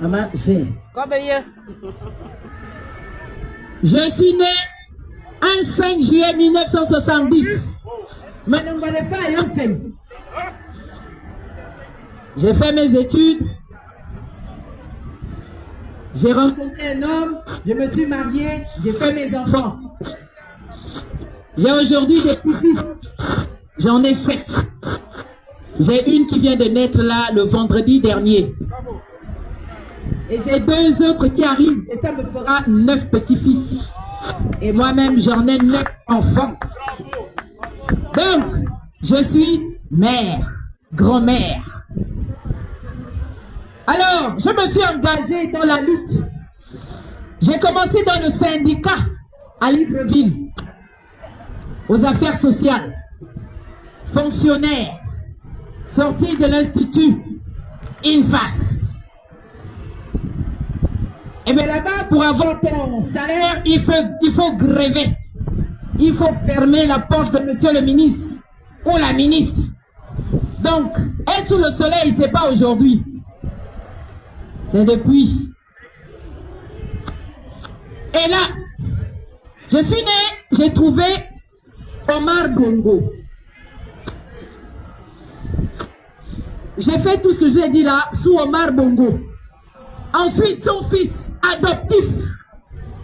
Maman, je suis né un 5 juillet 1970. J'ai fait mes études. J'ai rencontré un homme. Je me suis marié. J'ai fait mes enfants. J'ai aujourd'hui des petits-fils. J'en ai 7. J'ai une qui vient de naître là le vendredi dernier. Et j'ai 2 autres qui arrivent. Et ça me fera 9 petits-fils. Et moi-même, j'en ai 9 enfants. Donc, je suis mère, grand-mère. Alors, je me suis engagée dans la lutte. J'ai commencé dans le syndicat à Libreville, aux affaires sociales, fonctionnaire, sorti de l'institut INFAS. Et bien là-bas, pour avoir ton salaire, il faut gréver. Il faut fermer la porte de monsieur le ministre ou la ministre. Donc, être sous le soleil, c'est pas aujourd'hui. C'est depuis. Et là, je suis né, j'ai trouvé Omar Bongo. J'ai fait tout ce que je vous ai dit là sous Omar Bongo. Ensuite, son fils adoptif,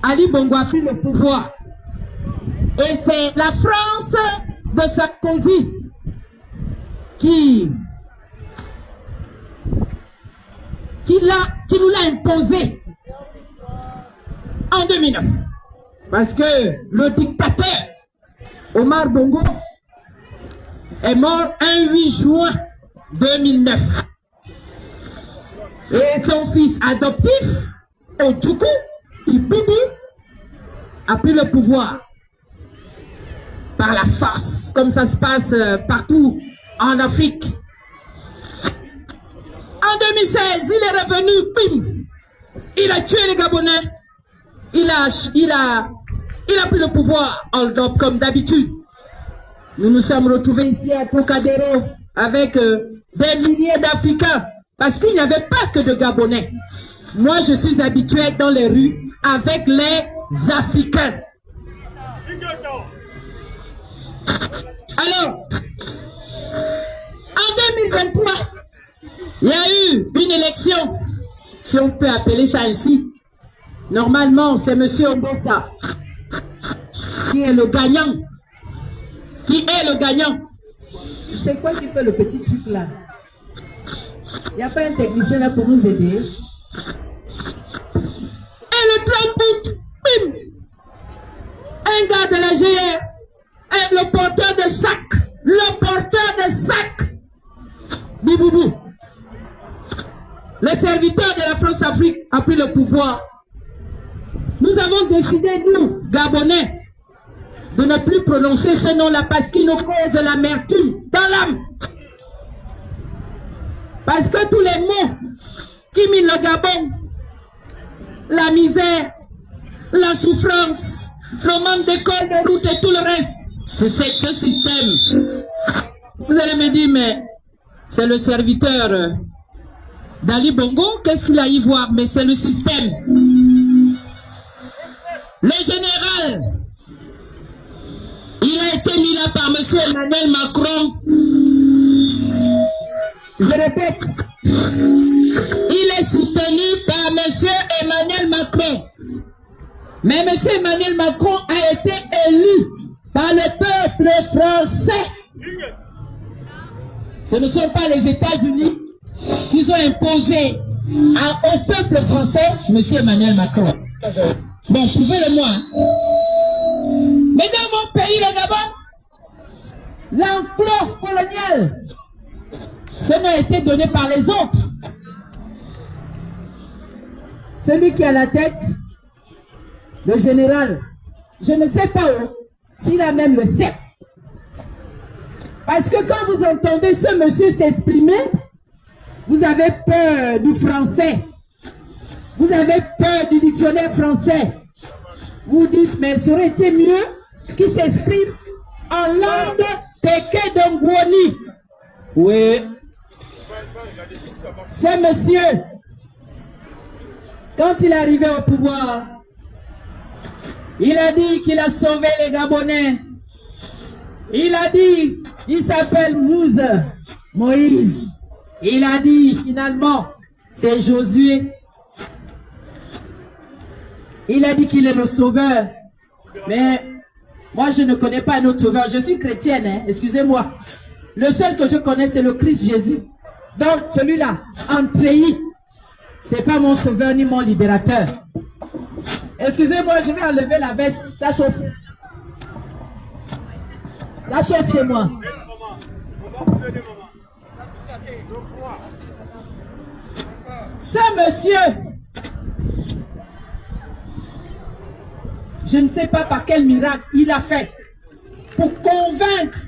Ali Bongo, a pris le pouvoir. Et c'est la France de Sarkozy qui nous l'a imposé en 2009. Parce que le dictateur Omar Bongo est mort un 8 juin 2009. Et son fils adoptif, Ojukwu Ibubu, a pris le pouvoir par la force, comme ça se passe partout en Afrique. En 2016, il est revenu, bim, il a tué les Gabonais, il a pris le pouvoir, comme d'habitude. Nous nous sommes retrouvés ici à Trocadéro avec des milliers d'Africains, parce qu'il n'y avait pas que de Gabonais. Moi, je suis habitué dans les rues avec les Africains. Alors, en 2023, il y a eu une élection, si on peut appeler ça ainsi. Normalement, c'est M. Ombosa qui est le gagnant. Qui est le gagnant? C'est quoi qui fait le petit truc là? Il n'y a pas un technicien là pour nous aider? Et le 30 août, bim! Un gars de la GR, le porteur de sac, Biboubou, le serviteur de la France-Afrique a pris le pouvoir. Nous avons décidé, nous, Gabonais, de ne plus prononcer ce nom-là parce qu'il nous cause de l'amertume dans l'âme. Parce que tous les mots qui minent le Gabon, la misère, la souffrance, le manque d'école, de route et tout le reste, c'est ce système. Vous allez me dire, mais c'est le serviteur d'Ali Bongo, qu'est-ce qu'il a y voir? Mais c'est le système. Le général, il a été mis là par M. Emmanuel Macron. Je répète, il est soutenu par M. Emmanuel Macron. Mais M. Emmanuel Macron a été élu par le peuple français. Ce ne sont pas les États-Unis qui ont imposé au peuple français M. Emmanuel Macron. Bon, prouvez-le-moi. Mais dans mon pays, le Gabon, l'enclos colonial, ce n'a été donné par les autres. Celui qui a la tête, le général, je ne sais pas où, s'il a même le sceptre. Parce que quand vous entendez ce monsieur s'exprimer, vous avez peur du français. Vous avez peur du dictionnaire français. Vous dites, mais ça aurait été mieux qu'il s'exprime en langue Teke Dongwoni. Oui. Ce monsieur, quand il est arrivé au pouvoir, il a dit qu'il a sauvé les Gabonais. Il a dit, il s'appelle Moïse. Il a dit, finalement, c'est Josué. Il a dit qu'il est le sauveur. Mais moi, je ne connais pas un autre sauveur. Je suis chrétienne, hein, excusez-moi. Le seul que je connais, c'est le Christ Jésus. Donc, celui-là, Andréi, c'est pas mon sauveur ni mon libérateur. Excusez-moi, je vais enlever la veste. Ça chauffe. Ça chauffe chez moi. Ce monsieur, je ne sais pas par quel miracle il a fait pour convaincre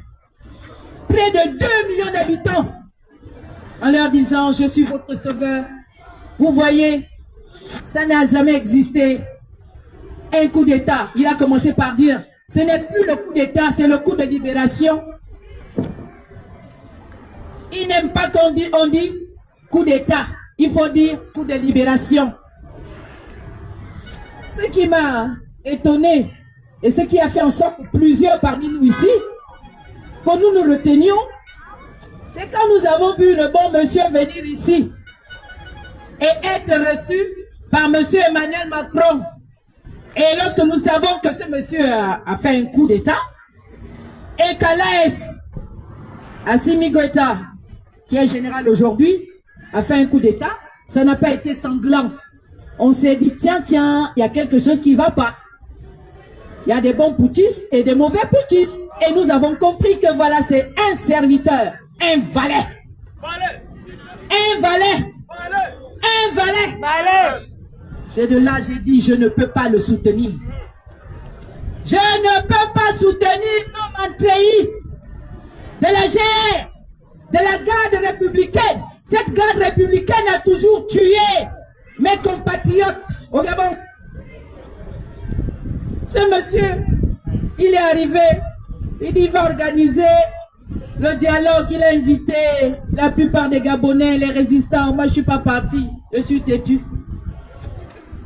près de 2 millions d'habitants en leur disant, je suis votre sauveur. Vous voyez, ça n'a jamais existé. Un coup d'État. Il a commencé par dire, ce n'est plus le coup d'État, c'est le coup de libération. Il n'aime pas qu'on dit, on dit coup d'État. Il faut dire coup de libération. Ce qui m'a étonné et ce qui a fait en sorte que plusieurs parmi nous ici, que nous nous retenions, c'est quand nous avons vu le bon monsieur venir ici et être reçu par monsieur Emmanuel Macron. Et lorsque nous savons que ce monsieur a fait un coup d'État, et qu'Alaès Assimi Goïta, qui est général aujourd'hui, a fait un coup d'État, ça n'a pas été sanglant. On s'est dit, tiens, il y a quelque chose qui ne va pas. Il y a des bons putschistes et des mauvais putschistes. Et nous avons compris que voilà, c'est un serviteur, un valet. Un valet. Un valet. C'est de là j'ai dit, je ne peux pas le soutenir. Je ne peux pas soutenir un Andréi de la GR, de la garde républicaine. Cette garde républicaine a toujours tué mes compatriotes au Gabon. Ce monsieur, il est arrivé, il dit, il va organiser le dialogue. Il a invité la plupart des Gabonais, les résistants. Moi, je ne suis pas parti, je suis têtu.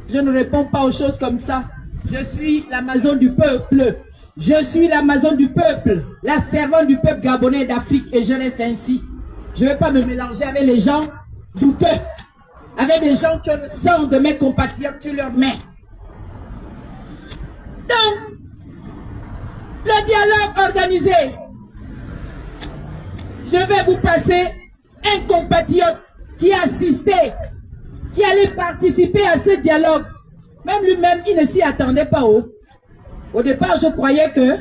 Je ne réponds pas aux choses comme ça. Je suis l'Amazon du peuple. Je suis l'Amazon du peuple, la servante du peuple gabonais d'Afrique, et je reste ainsi. Je ne vais pas me mélanger avec les gens douteux, avec des gens qui ont le sang de mes compatriotes sur leurs mains. Donc, le dialogue organisé, je vais vous passer un compatriote qui a assisté, qui allait participer à ce dialogue. Même lui-même, il ne s'y attendait pas. Au départ, je croyais que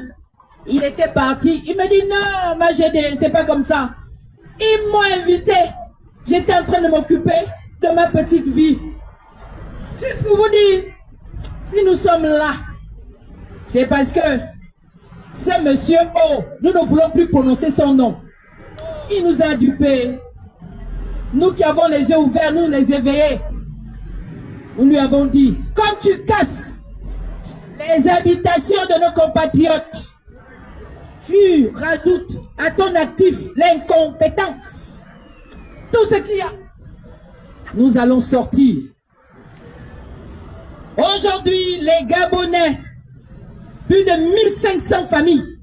il était parti. Il me dit, non, ma GD, c'est pas comme ça. Ils m'ont invité. J'étais en train de m'occuper de ma petite vie. Juste pour vous dire, si nous sommes là, c'est parce que ce monsieur O, nous ne voulons plus prononcer son nom. Il nous a dupés. Nous qui avons les yeux ouverts, nous les éveillés. Nous lui avons dit, quand tu casses les habitations de nos compatriotes, tu rajoutes à ton actif l'incompétence. Tout ce qu'il y a, nous allons sortir. Aujourd'hui, les Gabonais, plus de 1500 familles,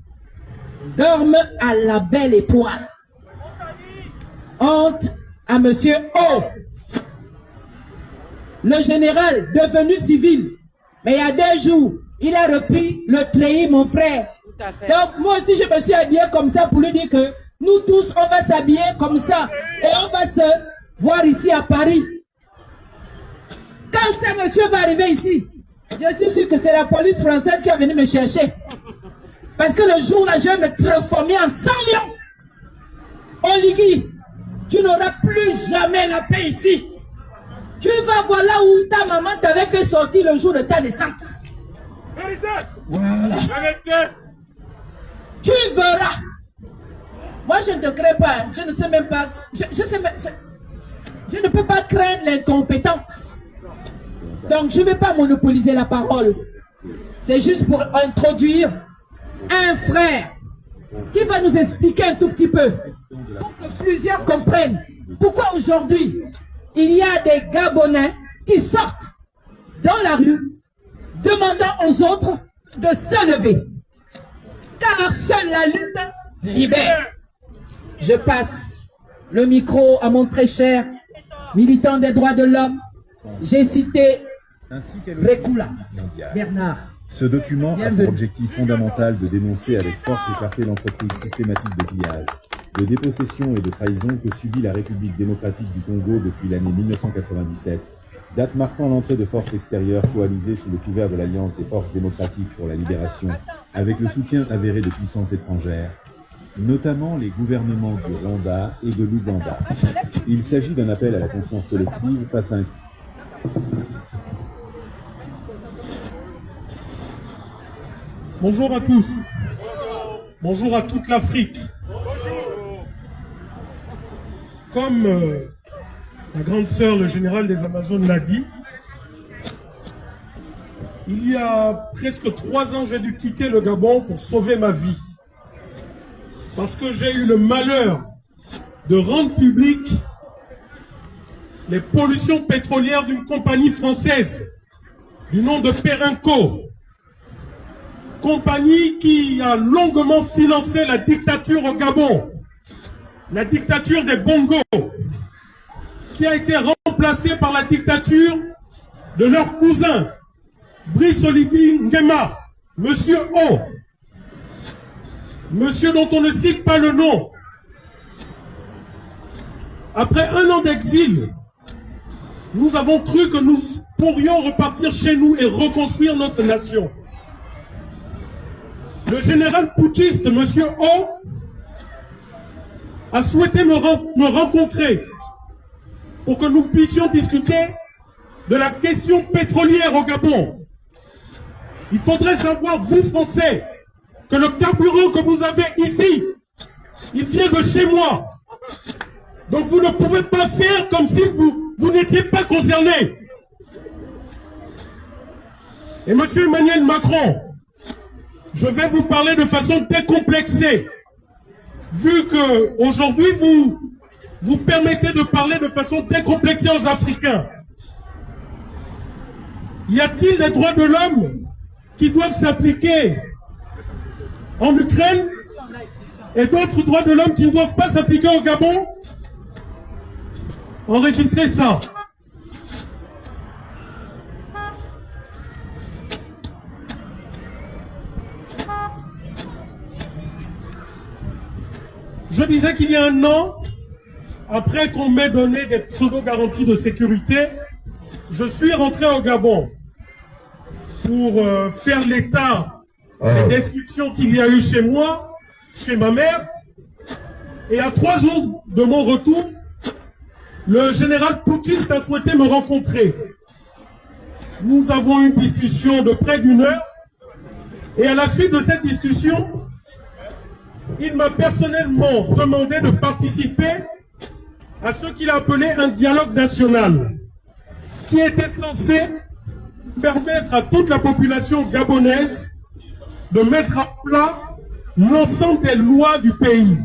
dorment à la belle étoile. Honte à monsieur O, le général devenu civil. Mais il y a 2 jours, il a repris le treillis, mon frère. Donc moi aussi, je me suis habillé comme ça pour lui dire que nous tous, on va s'habiller comme ça. Et on va se voir ici à Paris. Quand ce monsieur va arriver ici, je suis sûr que c'est la police française qui va venir me chercher. Parce que le jour-là, je vais me transformer en 100 lions. Oligui, tu n'auras plus jamais la paix ici. Tu vas voir là où ta maman t'avait fait sortir le jour de ta naissance. Voilà. Tu verras. Moi, je ne te crée pas. Je ne sais même pas. Je ne peux pas craindre l'incompétence. Donc, je ne vais pas monopoliser la parole. C'est juste pour introduire un frère qui va nous expliquer un tout petit peu. Pour que plusieurs comprennent Pourquoi aujourd'hui, il y a des Gabonais qui sortent dans la rue, demandant aux autres de se lever? Car seule la lutte libère. Je passe le micro à mon très cher militant des droits de l'homme. J'ai cité Rekula Bernard. Ce document a pour objectif fondamental de dénoncer avec force et clarté l'entreprise systématique de pillage, de dépossession et de trahison que subit la République démocratique du Congo depuis l'année 1997, date marquant l'entrée de forces extérieures coalisées sous le couvert de l'Alliance des forces démocratiques pour la libération, avec le soutien avéré de puissances étrangères, notamment les gouvernements du Rwanda et de l'Ouganda. Il s'agit d'un appel à la conscience collective face à un... Bonjour à tous. Bonjour à toute l'Afrique. Comme la grande sœur, le général des Amazones l'a dit, il y a presque 3 ans, j'ai dû quitter le Gabon pour sauver ma vie. Parce que j'ai eu le malheur de rendre public les pollutions pétrolières d'une compagnie française du nom de Perenco. Compagnie qui a longuement financé la dictature au Gabon, la dictature des Bongo, qui a été remplacée par la dictature de leur cousin, Brice Oligui Nguema, Monsieur O, monsieur dont on ne cite pas le nom. Après 1 an d'exil, nous avons cru que nous pourrions repartir chez nous et reconstruire notre nation. Le général putschiste, M. O, a souhaité me rencontrer pour que nous puissions discuter de la question pétrolière au Gabon. Il faudrait savoir, vous Français, que le carburant que vous avez ici, il vient de chez moi. Donc vous ne pouvez pas faire comme si vous n'étiez pas concerné. Et M. Emmanuel Macron, je vais vous parler de façon décomplexée, vu que aujourd'hui vous permettez de parler de façon décomplexée aux Africains. Y a-t-il des droits de l'homme qui doivent s'appliquer en Ukraine et d'autres droits de l'homme qui ne doivent pas s'appliquer au Gabon? Enregistrez ça. Je disais qu'il y a 1 an, après qu'on m'ait donné des pseudo-garanties de sécurité, je suis rentré au Gabon pour faire l'état des destructions qu'il y a eu chez moi, chez ma mère. Et à 3 jours de mon retour, le général putschiste a souhaité me rencontrer. Nous avons eu une discussion de près d'1 heure. Et à la suite de cette discussion, il m'a personnellement demandé de participer à ce qu'il a appelé un dialogue national, qui était censé permettre à toute la population gabonaise de mettre à plat l'ensemble des lois du pays.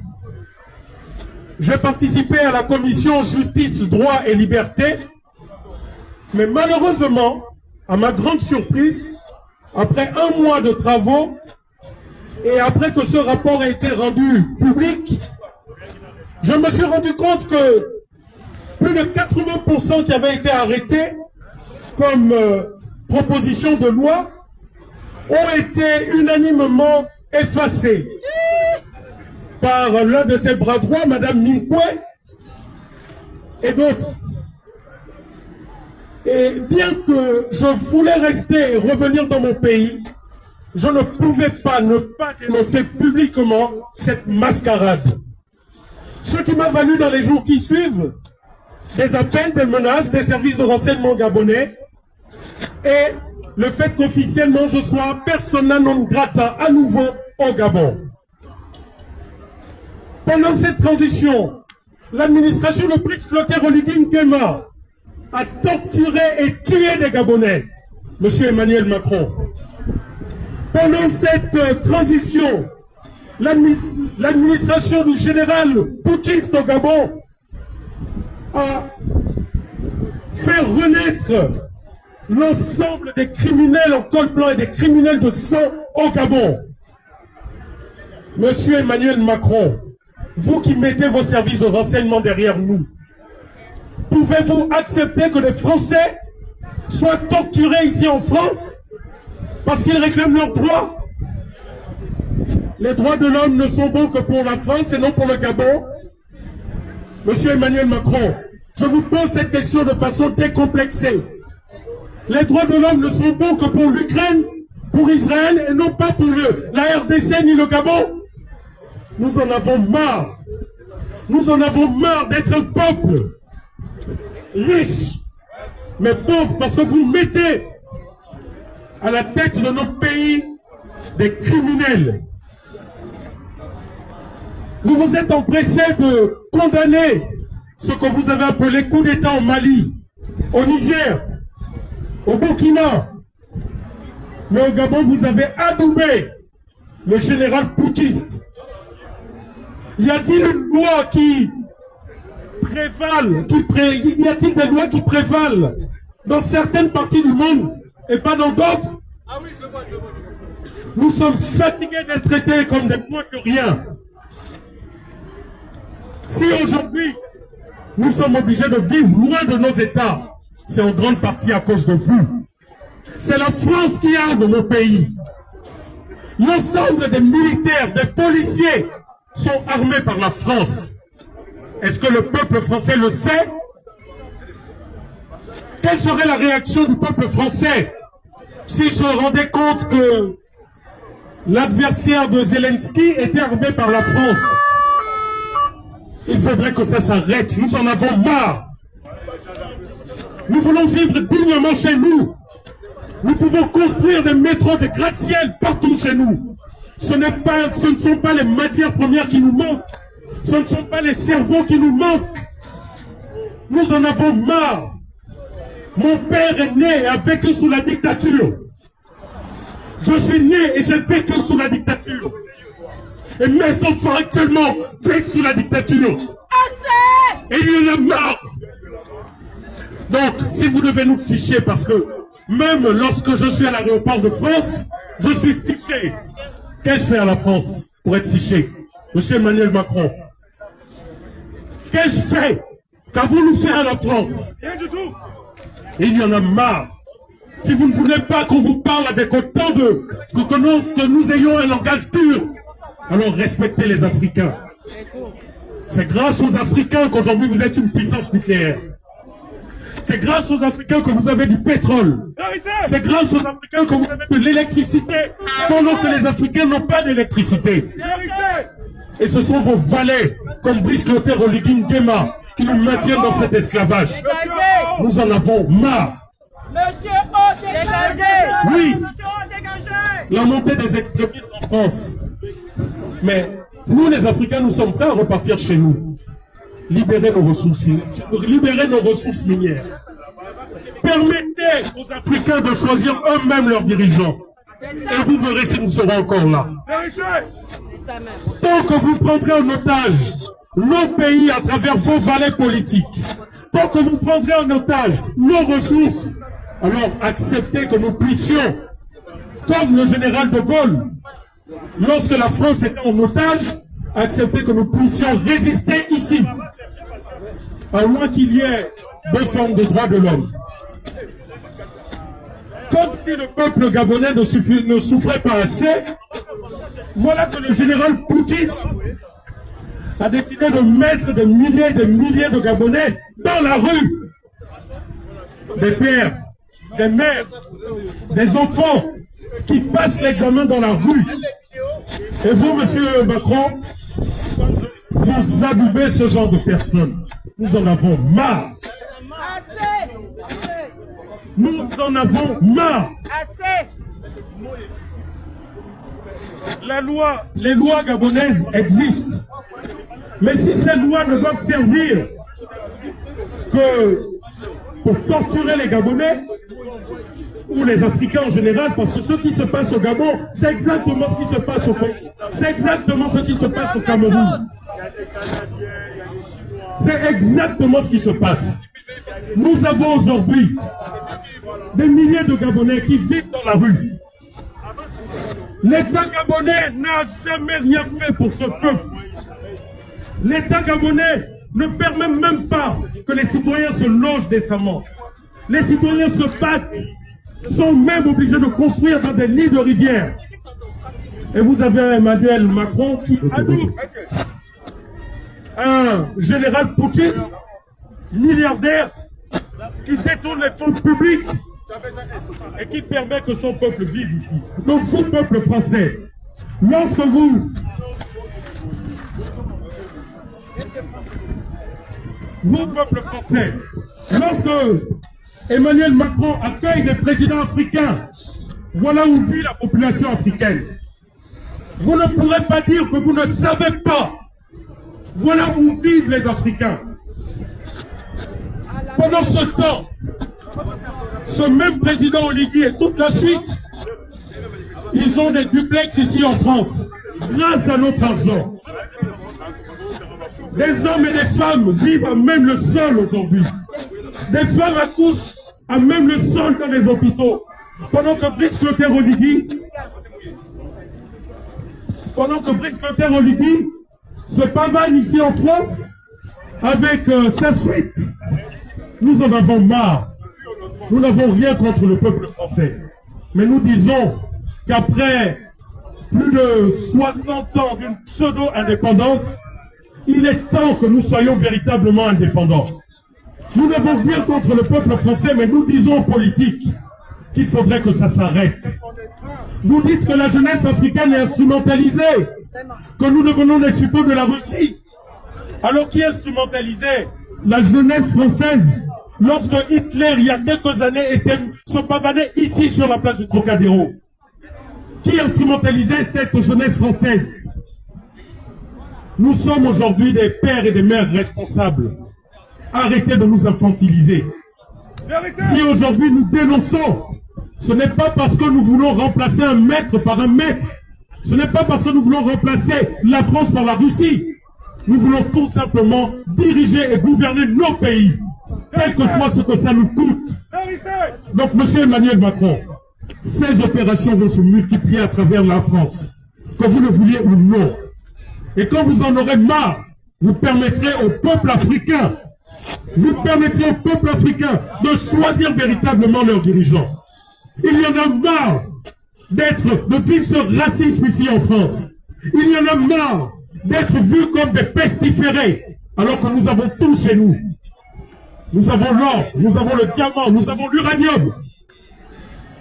J'ai participé à la commission Justice, Droit et Liberté, mais malheureusement, à ma grande surprise, après 1 mois de travaux, et après que ce rapport a été rendu public, je me suis rendu compte que plus de 80% qui avaient été arrêtés comme proposition de loi ont été unanimement effacés par l'un de ses bras droits, Mme Ninkwe, et d'autres. Et bien que je voulais rester et revenir dans mon pays, je ne pouvais pas ne pas dénoncer publiquement cette mascarade. Ce qui m'a valu dans les jours qui suivent des appels, des menaces des services de renseignement gabonais et le fait qu'officiellement je sois persona non grata à nouveau au Gabon. Pendant cette transition, l'administration de Brice Oligui Nguema a torturé et tué des Gabonais, M. Emmanuel Macron. Pendant cette transition, l'administration du général putschiste au Gabon à faire renaître l'ensemble des criminels en col blanc et des criminels de sang au Gabon. Monsieur Emmanuel Macron, vous qui mettez vos services de renseignement derrière nous, pouvez-vous accepter que les Français soient torturés ici en France parce qu'ils réclament leurs droits? Les droits de l'homme ne sont bons que pour la France et non pour le Gabon. Monsieur Emmanuel Macron, je vous pose cette question de façon décomplexée. Les droits de l'homme ne sont bons que pour l'Ukraine, pour Israël et non pas pour la RDC ni le Gabon. Nous en avons marre. Nous en avons marre d'être un peuple riche, mais pauvre, parce que vous mettez à la tête de notre pays des criminels. Vous vous êtes empressé de condamner ce que vous avez appelé coup d'État au Mali, au Niger, au Burkina. Mais au Gabon, vous avez adoubé le général putschiste. Y a-t-il une loi qui prévale, y a-t-il des lois qui prévalent dans certaines parties du monde et pas dans d'autres? Ah oui, je le vois. Nous sommes fatigués d'être traités comme des moins que rien. Si aujourd'hui, nous sommes obligés de vivre loin de nos États, c'est en grande partie à cause de vous. C'est la France qui arme nos pays. L'ensemble des militaires, des policiers sont armés par la France. Est-ce que le peuple français le sait? Quelle serait la réaction du peuple français s'il se rendait compte que l'adversaire de Zelensky était armé par la France? Il faudrait que ça s'arrête. Nous en avons marre. Nous voulons vivre dignement chez nous. Nous pouvons construire des métros, des gratte-ciel partout chez nous. Ce ne sont pas les matières premières qui nous manquent. Ce ne sont pas les cerveaux qui nous manquent. Nous en avons marre. Mon père est né et a vécu sous la dictature. Je suis né et j'ai vécu sous la dictature. Et mes enfants actuellement vivent sous la dictature. Et il y en a marre. Donc, si vous devez nous ficher, parce que même lorsque je suis à l'aéroport de France, je suis fiché. Qu'ai-je fait à la France pour être fiché? Monsieur Emmanuel Macron, qu'ai-je fait? Qu'avons-nous fait à la France? Rien du tout. Il y en a marre. Si vous ne voulez pas qu'on vous parle avec autant que nous ayons un langage dur, alors respectez les Africains. C'est grâce aux Africains qu'aujourd'hui vous êtes une puissance nucléaire. C'est grâce aux Africains que vous avez du pétrole. C'est grâce aux Africains que vous avez de l'électricité, pendant que les Africains n'ont pas d'électricité. Et ce sont vos valets, comme Brice Clotaire ou Ligin Gema, qui nous maintiennent dans cet esclavage. Nous en avons marre. Monsieur O, dégagez! Oui, Monsieur O, dégagez! la montée des extrémistes en France. Mais nous, les Africains, nous sommes prêts à repartir chez nous. Libérer nos ressources minières. Permettez aux Africains de choisir eux-mêmes leurs dirigeants. Et vous verrez si nous serons encore là. Tant que vous prendrez en otage nos pays à travers vos valets politiques, tant que vous prendrez en otage nos ressources, alors acceptez que nous puissions, comme le général de Gaulle, lorsque la France était en otage, accepter que nous puissions résister ici, à moins qu'il y ait deux formes de droits de l'homme. Comme si le peuple gabonais ne souffrait pas assez, voilà que le général putschiste a décidé de mettre des milliers et des milliers de Gabonais dans la rue. Des pères, des mères, des enfants qui passent l'examen dans la rue. Et vous, monsieur Macron, vous adoubez ce genre de personnes. Nous en avons marre. Nous en avons marre. Les lois gabonaises existent. Mais si ces lois ne doivent servir que pour torturer les Gabonais, ou les Africains en général, parce que ce qui se passe au Gabon, c'est exactement ce qui se passe au Congo. C'est exactement ce qui se passe au Cameroun. C'est exactement ce qui se passe. Nous avons aujourd'hui des milliers de Gabonais qui vivent dans la rue. L'État gabonais n'a jamais rien fait pour ce peuple. L'État gabonais ne permet même pas que les citoyens se logent décemment. Les citoyens se battent, sont même obligés de construire dans des lits de rivières. Et vous avez un Emmanuel Macron qui adore un général putschiste, milliardaire, qui détourne les fonds publics et qui permet que son peuple vive ici. Donc vous, peuple français, lorsque vous peuple français, lorsque Emmanuel Macron accueille les présidents africains, voilà où vit la population africaine. Vous ne pourrez pas dire que vous ne savez pas. Voilà où vivent les Africains. Pendant ce temps, ce même président Oligui et toute la suite, ils ont des duplex ici en France, grâce à notre argent. Des hommes et des femmes vivent à même le sol aujourd'hui. Des femmes accouchent à même le sol dans les hôpitaux. Pendant que Brice Clotaire Oligui se pavane ici en France avec sa suite. Nous en avons marre. Nous n'avons rien contre le peuple français. Mais nous disons qu'après plus de 60 ans d'une pseudo-indépendance, il est temps que nous soyons véritablement indépendants. Nous n'avons rien contre le peuple français, mais nous disons aux politiques qu'il faudrait que ça s'arrête. Vous dites que la jeunesse africaine est instrumentalisée, que nous devenons des suppôts de la Russie. Alors qui instrumentalisait la jeunesse française lorsque Hitler, il y a quelques années, se pavanait ici sur la place du Trocadéro? Qui instrumentalisait cette jeunesse française? Nous sommes aujourd'hui des pères et des mères responsables. Arrêtez de nous infantiliser. Si aujourd'hui nous dénonçons, ce n'est pas parce que nous voulons remplacer un maître par un maître. Ce n'est pas parce que nous voulons remplacer la France par la Russie. Nous voulons tout simplement diriger et gouverner nos pays, quel que soit ce que ça nous coûte. Donc, monsieur Emmanuel Macron, ces opérations vont se multiplier à travers la France, que vous le vouliez ou non. Et quand vous en aurez marre, vous permettrez au peuple africain, de choisir véritablement leurs dirigeants. Il y en a marre de vivre ce racisme ici en France. Il y en a marre d'être vus comme des pestiférés, alors que nous avons tout chez nous. Nous avons l'or, nous avons le diamant, nous avons l'uranium.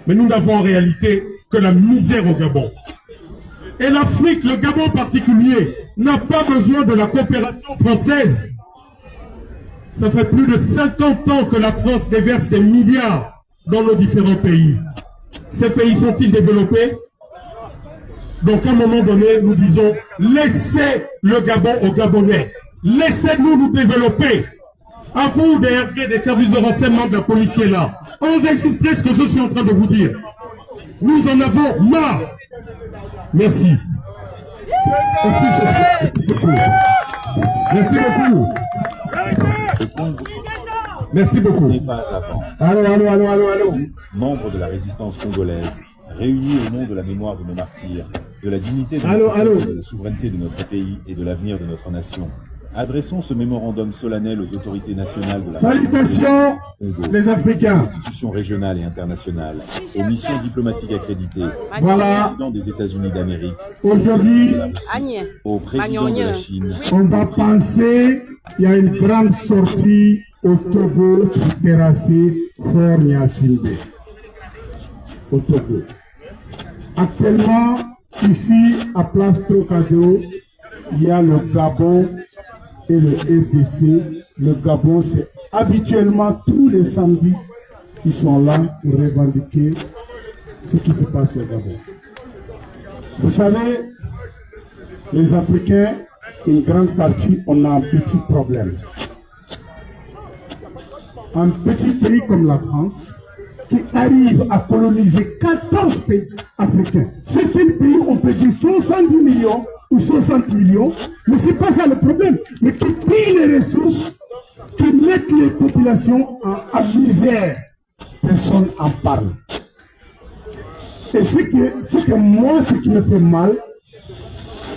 Mais nous n'avons en réalité que la misère au Gabon. Et l'Afrique, le Gabon en particulier, n'a pas besoin de la coopération française. Ça fait plus de 50 ans que la France déverse des milliards dans nos différents pays. Ces pays sont-ils développés? Donc à un moment donné, nous disons, laissez le Gabon aux Gabonais. Laissez-nous nous développer. À vous, des RG, des services de renseignement de la police qui est là, enregistrez ce que je suis en train de vous dire. Nous en avons marre. Merci. Merci beaucoup. Merci beaucoup. N'est pas avant. Allô. Membres de la résistance congolaise, réunis au nom de la mémoire de nos martyrs, de la dignité de notre peuple, de la souveraineté de notre pays et de l'avenir de notre nation, adressons ce mémorandum solennel aux autorités nationales de la Salutations, Congo, les Africains, aux institutions régionales et internationales, aux missions diplomatiques accréditées, voilà, au président des États-Unis d'Amérique, aujourd'hui, au président de la Chine. on va penser, il y a une grande sortie au Togo pour terrasser Fort Nyassimbe. Au Togo. Actuellement, ici, à Place Trocadéro, il y a le Gabon et le RDC. Le Gabon, c'est habituellement tous les samedis, ils sont là pour revendiquer ce qui se passe au Gabon. Vous savez, les Africains, une grande partie, on a un petit problème. Un petit pays comme la France, qui arrive à coloniser 14 pays africains. Certains pays, on peut dire 70 millions, ou 60 millions, mais ce n'est pas ça le problème. Mais qui pillent les ressources, qui mettent les populations en misère. Personne n'en parle. Et ce qui me fait mal,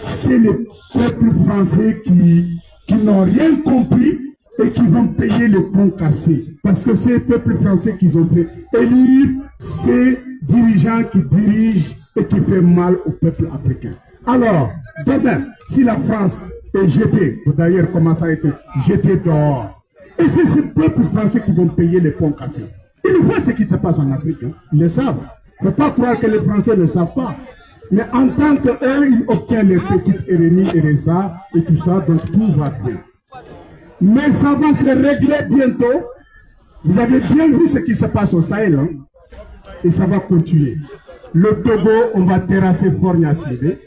c'est les peuples français qui n'ont rien compris et qui vont payer les ponts cassés. Parce que c'est les peuples français qui ont fait élire ces dirigeants qui dirigent et qui font mal au peuple africain. Alors, demain, si la France est jetée, d'ailleurs commence à être jetée dehors, et c'est ces peuples français qui vont payer les ponts cassés. Ils voient ce qui se passe en Afrique, hein. Ils le savent. Il ne faut pas croire que les Français ne le savent pas. Mais en tant qu'eux, ils obtiennent les petites RMI, RSA et tout ça, donc tout va bien. Mais ça va se régler bientôt. Vous avez bien vu ce qui se passe au Sahel, hein? Et ça va continuer. Le Togo, on va terrasser Fort-Gnassingbé.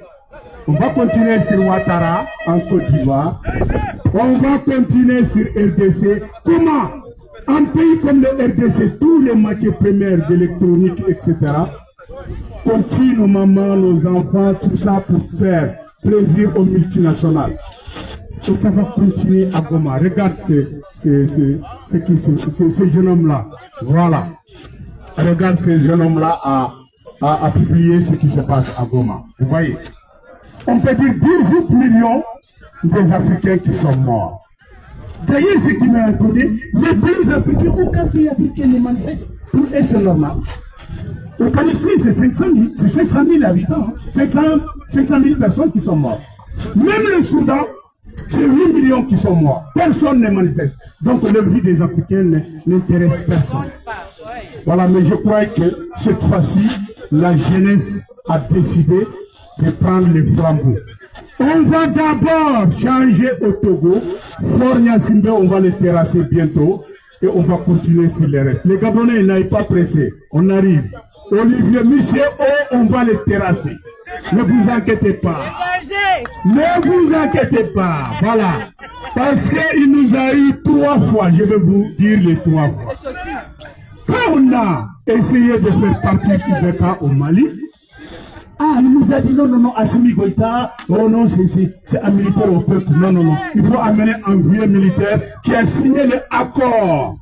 On va continuer sur Ouattara, en Côte d'Ivoire. On va continuer sur RDC. Comment? Un pays comme le RDC, tous les matières premières d'électronique, etc., continuent nos mamans, nos enfants, tout ça pour faire plaisir aux multinationales. Et ça va continuer à Goma. Regarde ce jeune homme-là. Voilà. Regarde ce jeune homme-là à publier ce qui se passe à Goma. Vous voyez? On peut dire 18 millions des Africains qui sont morts. D'ailleurs, ce qui m'a étonné, les pays africains, aucun pays africain ne manifeste. Pour eux, c'est normal. Au Palestine, c'est 500 000 habitants, 500 000 personnes qui sont mortes. Même le Soudan, c'est 8 millions qui sont morts. Personne ne manifeste. Donc, la vie des Africains n'intéresse personne. Voilà, mais je crois que cette fois-ci, la jeunesse a décidé de prendre les flambeaux. On va d'abord changer au Togo. Fort-Gnassingbé, on va les terrasser bientôt. Et on va continuer sur les restes. Les Gabonais n'aillent pas pressés. On arrive. Olivier, Monsieur O, on va les terrasser. Ne vous inquiétez pas. Ne vous inquiétez pas. Voilà. Parce qu'il nous a eu 3 fois. Je vais vous dire les 3 fois. Quand on a essayé de faire partir Ibeka au Mali, il nous a dit non, Assimi Goïta, oh non, c'est un militaire au peuple. Non. Il faut amener un vieux militaire qui a signé l'accord.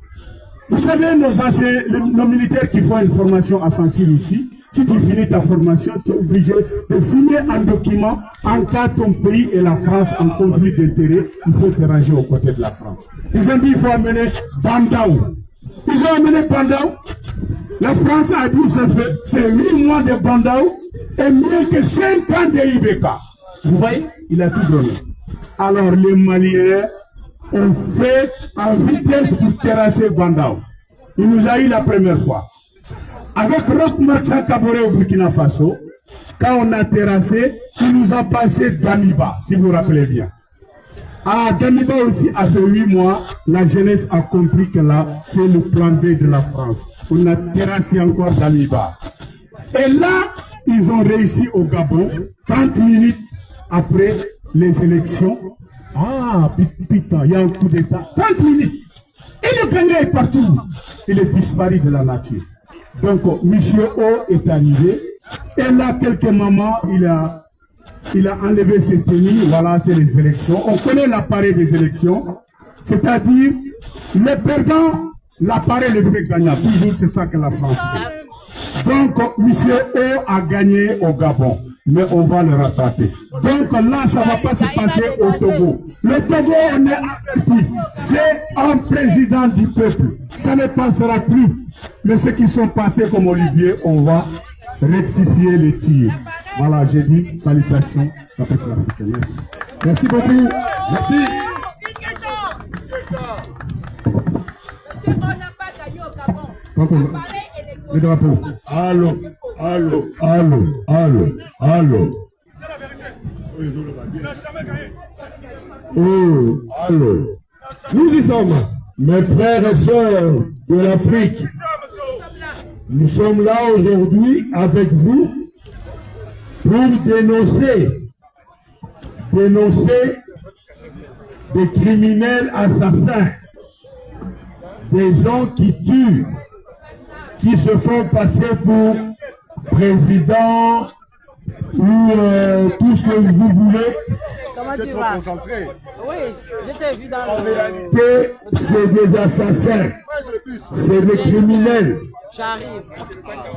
Vous savez, nos militaires qui font une formation à Saint-Cyr ici, si tu finis ta formation, tu es obligé de signer un document en cas ton pays et la France en conflit d'intérêts, il faut te ranger aux côtés de la France. Ils ont dit il faut amener Bandaou. Ils ont amené Bandaou. La France a dit c'est 8 mois de Bandaou et mieux que 5 ans de Ibeka. Vous voyez, il a tout donné. Alors les Maliens ont fait en vitesse pour terrasser Bandaou. Il nous a eu la première fois. Avec Roch Martin Kaboré au Burkina Faso, quand on a terrassé, il nous a passé Damiba, si vous vous rappelez bien. Damiba aussi a fait 8 mois, la jeunesse a compris que là, c'est le plan B de la France. On a terrassé encore Damiba. Et là, ils ont réussi au Gabon, 30 minutes après les élections. Putain, il y a un coup d'État. 30 minutes. Et le Ganga est parti. Il est disparu de la nature. Donc, M. O est arrivé. Et là, quelques moments, il a enlevé ses tenues. Voilà, c'est les élections. On connaît l'appareil des élections. C'est-à-dire, les perdants, l'appareil les fait gagner. Toujours, c'est ça que la France fait. Donc, M. O a gagné au Gabon. Mais on va le rattraper. Donc là, ça ne va pas se passer au Togo. Le Togo, on est averti. C'est un président du peuple. Ça ne passera plus. Mais ceux qui sont passés comme Olivier, on va rectifier les tirs. Voilà, j'ai dit salutations à peuple africain. Merci. Merci beaucoup. Merci. Le drapeau. Allô. Nous y sommes, mes frères et sœurs de l'Afrique. Nous sommes là aujourd'hui avec vous pour dénoncer des criminels assassins, des gens qui tuent, qui se font passer pour président ou tout ce que vous voulez. Comment tu vas? Oui, je t'ai vu dans le... C'est des assassins, c'est des criminels. J'arrive.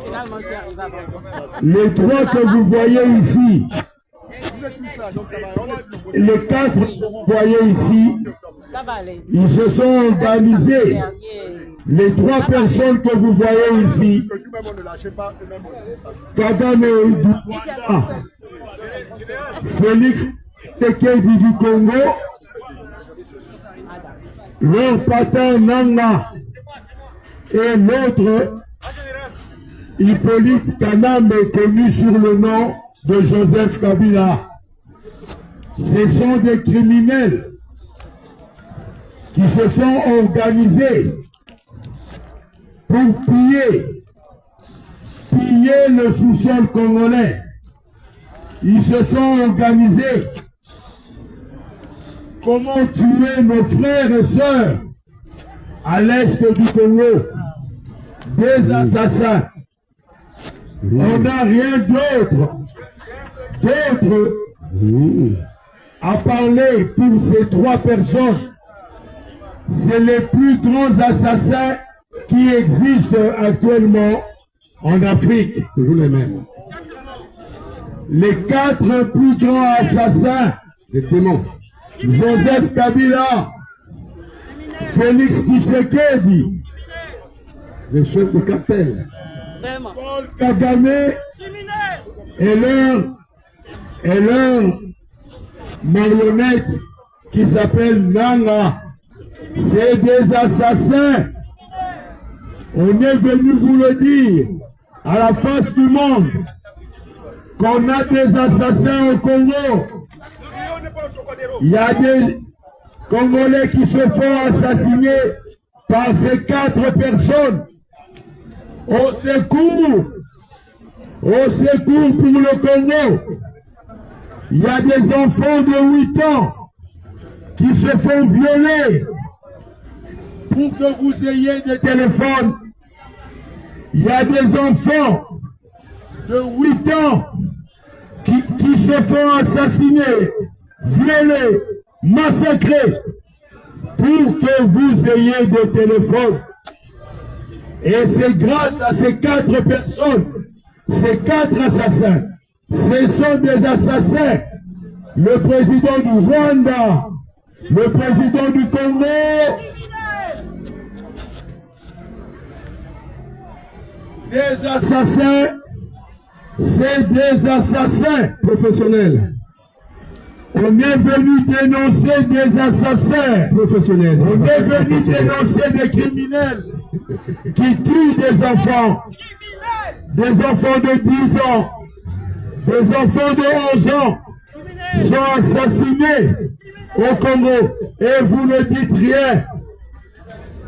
Finalement, je suis arrivé avant. Les trois que vous voyez ici, les quatre que vous voyez ici, Ça va aller. ils se sont organisés. Les trois personnes que vous voyez ici, Kagame Doumbouya, Félix Tshisekedi du Congo, leur patin Nanga et l'autre Hippolyte Kanambe, connu sur le nom de Joseph Kabila. Ce sont des criminels qui se sont organisés pour piller le sous-sol congolais. Ils se sont organisés. Comment tuer nos frères et sœurs à l'est du Congo? Des assassins. On n'a rien d'autre à parler pour ces trois personnes. C'est les plus grands assassins qui existent actuellement en Afrique. Toujours les mêmes. Les quatre plus grands assassins, les démons. Joseph Kabila, Félix Tshisekedi, les chefs de cartel, Paul Kagame et leur marionnette qui s'appelle Nanga. C'est des assassins. On est venu vous le dire à la face du monde qu'on a des assassins au Congo. Il y a des Congolais qui se font assassiner par ces quatre personnes. Au secours pour le Congo. Il y a des enfants de 8 ans qui se font violer pour que vous ayez des téléphones. Il y a des enfants de 8 ans qui se font assassiner, violer, massacrer pour que vous ayez des téléphones. Et c'est grâce à ces quatre personnes, ces quatre assassins. Ce sont des assassins. Le président du Rwanda, le président du Congo, des assassins, c'est des assassins professionnels. On est venu dénoncer des assassins professionnels. On est venu dénoncer des criminels qui tuent des enfants de 10 ans, des enfants de 11 ans sont assassinés au Congo et vous ne dites rien.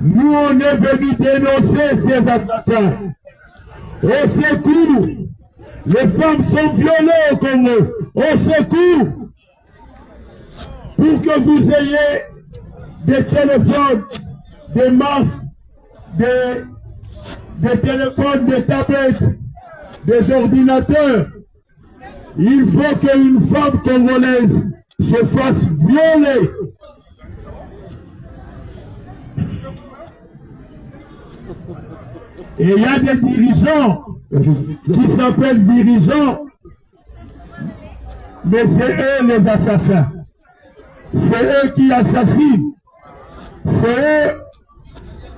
Nous, on est venu dénoncer ces assassins. Au secours, les femmes sont violées au Congo. Au secours, pour que vous ayez des téléphones, des marques, des téléphones, des tablettes, des ordinateurs. Il faut qu'une femme congolaise se fasse violer. Et il y a des dirigeants qui s'appellent dirigeants, mais c'est eux les assassins. C'est eux qui assassinent. C'est eux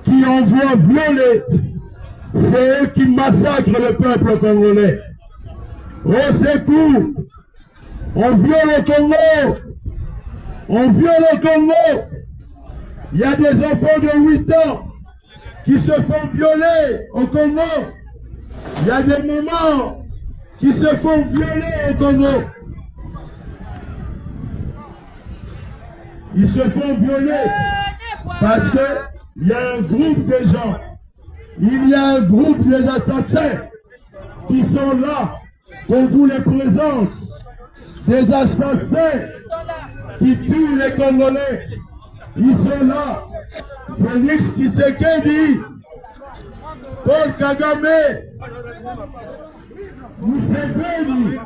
qui envoient violer. C'est eux qui massacrent le peuple congolais. Au secours, on viole le Congo. On viole le Congo. Il y a des enfants de 8 ans qui se font violer au Congo. Il y a des mamans qui se font violer au Congo. Ils se font violer parce qu'il y a un groupe de gens, il y a un groupe des assassins qui sont là, qu'on vous les présente, des assassins qui tuent les Congolais. Ils sont là. Félix Tshisekedi, Paul Kagame, Museveni,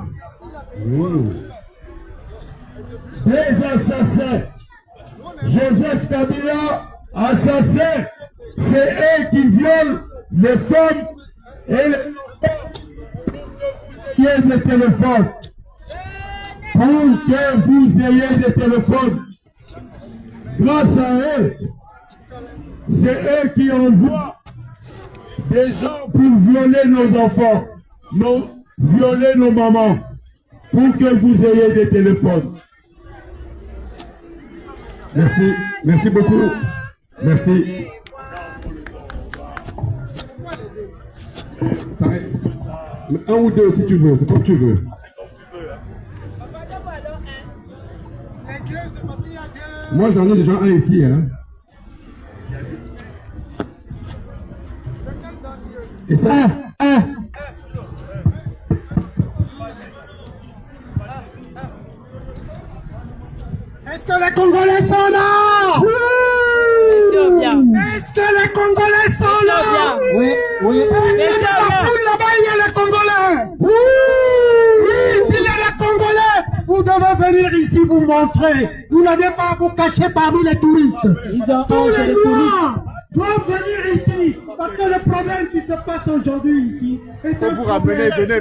Des assassins. Joseph Kabila, assassin, c'est eux qui violent les femmes et les téléphones. Pour que vous ayez des téléphones. Grâce à eux, c'est eux qui envoient des gens pour violer nos enfants, violer nos mamans, pour que vous ayez des téléphones. Merci, merci beaucoup. Merci. Un ou deux si tu veux, c'est comme tu veux. Moi j'en ai déjà un ici, hein. Et ça, Est-ce que les Congolais sont là? Est-ce que les Congolais sont là? Oui, oui. Est-ce que dans la foule là-bas il y a les Congolais? Oui, s'il y a les Congolais, vous devez venir ici vous montrer. Vous n'avez pas à vous cacher parmi les touristes. Tous les Noirs doivent venir ici. Parce que le problème qui se passe aujourd'hui ici est un vous rappeler, venez,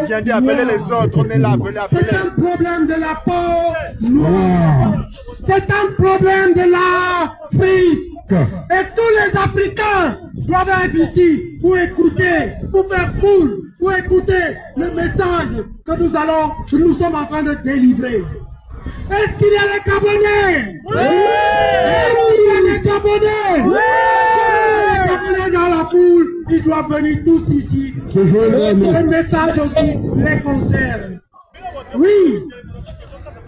viens appelez les autres, on est là, venez appeler. C'est un problème de la peau noire. C'est un problème de l'Afrique. Et tous les Africains doivent être ici pour écouter, pour faire poule, pour écouter le message que nous sommes en train de délivrer. Est-ce qu'il y a les Gabonais? Oui. Est-ce qu'il y a les Gabonais? Oui. Les Gabonais dans la foule, ils doivent venir tous ici. Ce message aussi les concerne. Oui,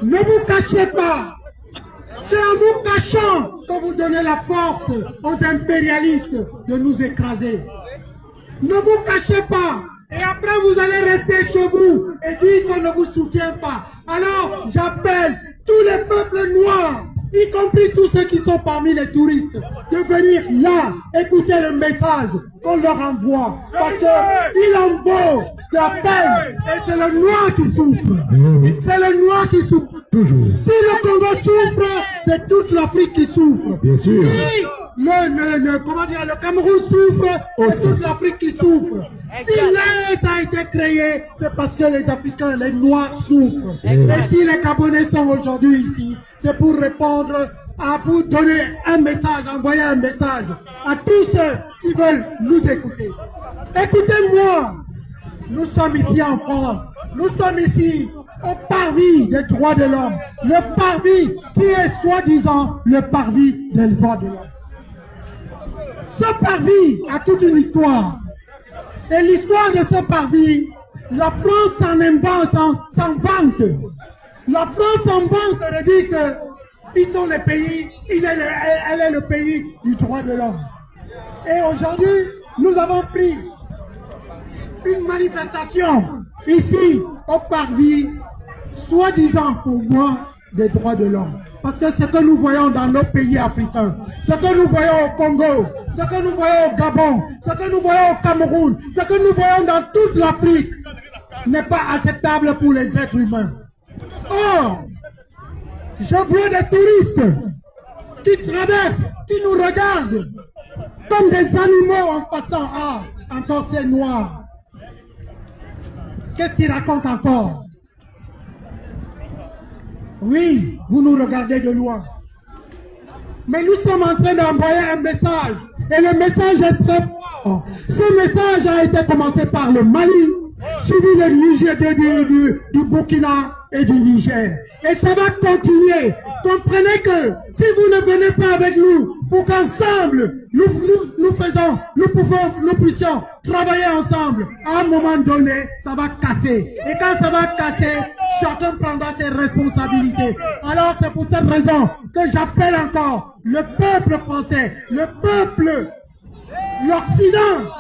ne vous cachez pas. C'est en vous cachant que vous donnez la force aux impérialistes de nous écraser. Ne vous cachez pas. Et après, vous allez rester chez vous et dire qu'on ne vous soutient pas. Alors, j'appelle tous les peuples noirs, y compris tous ceux qui sont parmi les touristes, de venir là, écouter le message qu'on leur envoie. Parce qu'il en vaut de la peine. Et c'est le noir qui souffre. C'est le noir qui souffre. Toujours. Si le Congo souffre, c'est toute l'Afrique qui souffre. Bien sûr. Si le Cameroun souffre, c'est toute l'Afrique qui souffre. Si l'AES a été créé, c'est parce que les Africains, les Noirs souffrent. Et si les Gabonais sont aujourd'hui ici, c'est pour répondre, pour donner un message, envoyer un message à tous ceux qui veulent nous écouter. Écoutez-moi, nous sommes ici en France, nous sommes ici au parvis des droits de l'homme, le parvis qui est soi-disant le parvis des droits de l'homme. Ce parvis a toute une histoire. Et l'histoire de ce parvis, la France s'en vante. La France s'en vante de dire qu'ils sont les pays, elle est le pays du droit de l'homme. Et aujourd'hui, nous avons pris une manifestation ici au parvis, soi-disant pour moi, des droits de l'homme. Parce que ce que nous voyons dans nos pays africains, ce que nous voyons au Congo, ce que nous voyons au Gabon, ce que nous voyons au Cameroun, ce que nous voyons dans toute l'Afrique n'est pas acceptable pour les êtres humains. Or, je vois des touristes qui traversent, qui nous regardent comme des animaux en passant. Ah, encore c'est noir. Qu'est-ce qu'ils racontent encore? Oui, vous nous regardez de loin. Mais nous sommes en train d'envoyer un message. Et le message est très fort. Ce message a été commencé par le Mali, suivi le Niger, du Burkina et du Niger. Et ça va continuer. Comprenez que si vous ne venez pas avec nous, pour qu'ensemble, nous puissions travailler ensemble, à un moment donné, ça va casser. Et quand ça va casser, chacun prendra ses responsabilités. Alors c'est pour cette raison que j'appelle encore le peuple français, le peuple, l'Occident,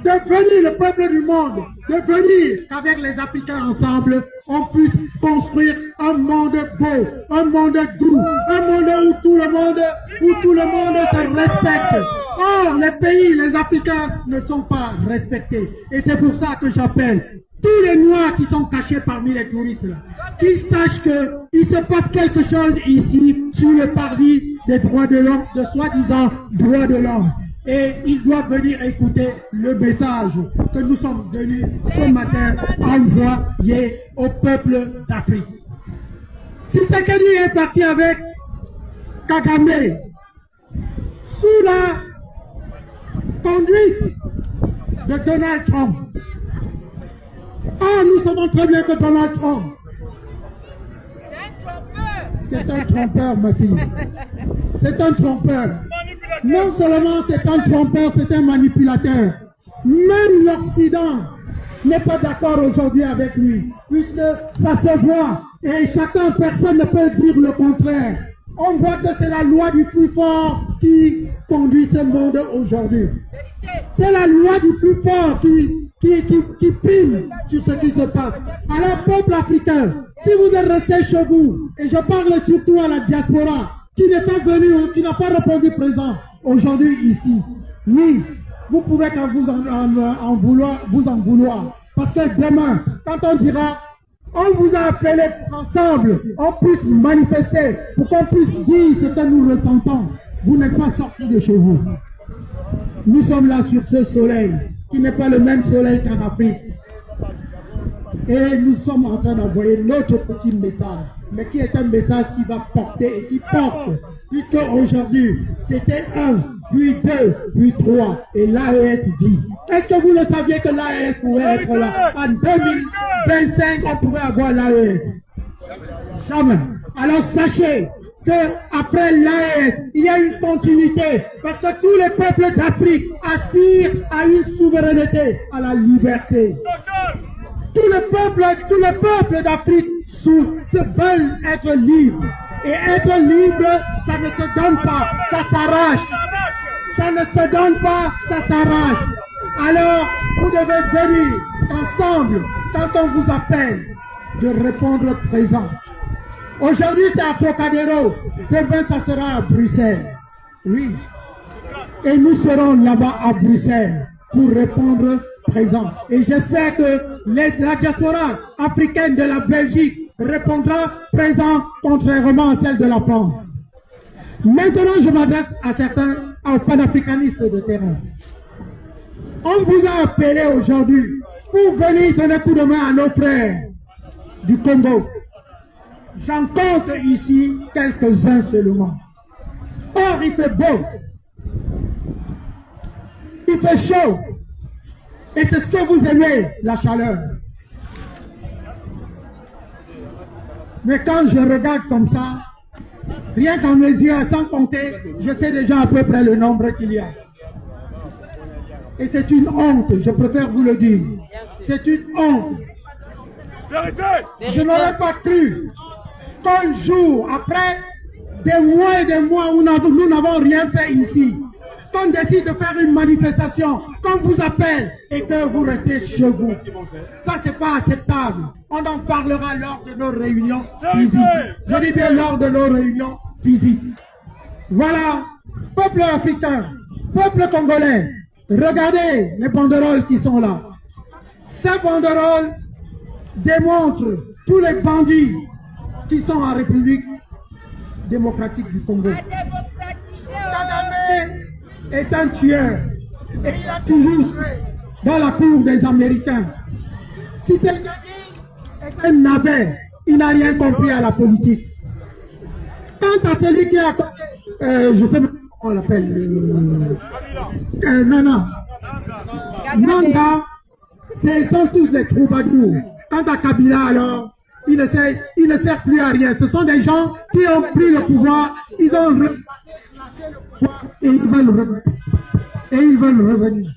de venir, le peuple du monde, de venir qu'avec les Africains ensemble, on puisse construire un monde beau, un monde doux, un monde où tout le monde se respecte. Or, les pays, les Africains ne sont pas respectés. Et c'est pour ça que j'appelle tous les Noirs qui sont cachés parmi les touristes là, qu'ils sachent qu'il se passe quelque chose ici sur le parvis des droits de l'homme, de soi-disant droits de l'homme. Et ils doivent venir écouter le message que nous sommes venus ce matin envoyer au peuple d'Afrique. Si Tshisekedi est parti avec Kagame sous la conduite de Donald Trump, nous savons très bien que Donald Trump, c'est un trompeur, ma fille. C'est un trompeur. Non seulement c'est un trompeur, c'est un manipulateur. Même l'Occident n'est pas d'accord aujourd'hui avec lui, puisque ça se voit. Et personne ne peut dire le contraire. On voit que c'est la loi du plus fort qui conduit ce monde aujourd'hui. C'est la loi du plus fort qui prime sur ce qui se passe. Alors, peuple africain, si vous êtes resté chez vous, et je parle surtout à la diaspora, qui n'est pas venue, qui n'a pas répondu présent aujourd'hui ici, oui, vous pouvez vous en vouloir. Parce que demain, quand on dira, on vous a appelé pour ensemble, on puisse manifester, pour qu'on puisse dire ce que nous ressentons, vous n'êtes pas sortis de chez vous. Nous sommes là sur ce soleil, qui n'est pas le même soleil qu'en Afrique. Et nous sommes en train d'envoyer notre petit message, mais qui est un message qui va porter et qui porte, puisque aujourd'hui, c'était 1, puis 2, puis 3, et l'AES dit. Est-ce que vous le saviez que l'AES pouvait être là? En 2025, on pourrait avoir l'AES. Jamais. Alors sachez qu'après l'AES, il y a une continuité, parce que tous les peuples d'Afrique aspirent à une souveraineté, à la liberté. Tous les peuples d'Afrique se veulent être libres. Et être libre, ça ne se donne pas, ça s'arrache. Ça ne se donne pas, ça s'arrache. Alors, vous devez venir ensemble, quand on vous appelle, de répondre présent. Aujourd'hui, c'est à Trocadéro. Demain, ça sera à Bruxelles. Oui. Et nous serons là-bas à Bruxelles pour répondre présent. Et j'espère que la diaspora africaine de la Belgique répondra présent, contrairement à celle de la France. Maintenant, je m'adresse à certains, aux panafricanistes de terrain. On vous a appelé aujourd'hui pour venir donner coup de main à nos frères du Congo. J'en compte ici quelques-uns seulement. Or, il fait beau. Il fait chaud. Et c'est ce que vous aimez, la chaleur. Mais quand je regarde comme ça, rien qu'en mes yeux, sans compter, je sais déjà à peu près le nombre qu'il y a. Et c'est une honte, je préfère vous le dire. C'est une honte. Je n'aurais pas cru qu'un jour, après des mois et des mois où nous n'avons rien fait ici, qu'on décide de faire une manifestation, qu'on vous appelle et que vous restez chez vous. Ça, c'est pas acceptable. On en parlera lors de nos réunions physiques. Je dis bien lors de nos réunions physiques. Voilà, peuple africain, peuple congolais, regardez les banderoles qui sont là. Ces banderoles démontrent tous les bandits qui sont en République démocratique du Congo. Kagame est un tueur et il a toujours joué dans la cour des Américains. Si c'est un navet, il n'a rien compris à la politique. Quant à celui qui a... je sais pas comment on l'appelle. Nanga, ce sont tous des troubadours. Quant à Kabila, alors, il ne sert plus à rien. Ce sont des gens qui ont pris le pouvoir, ils ont et ils veulent revenir.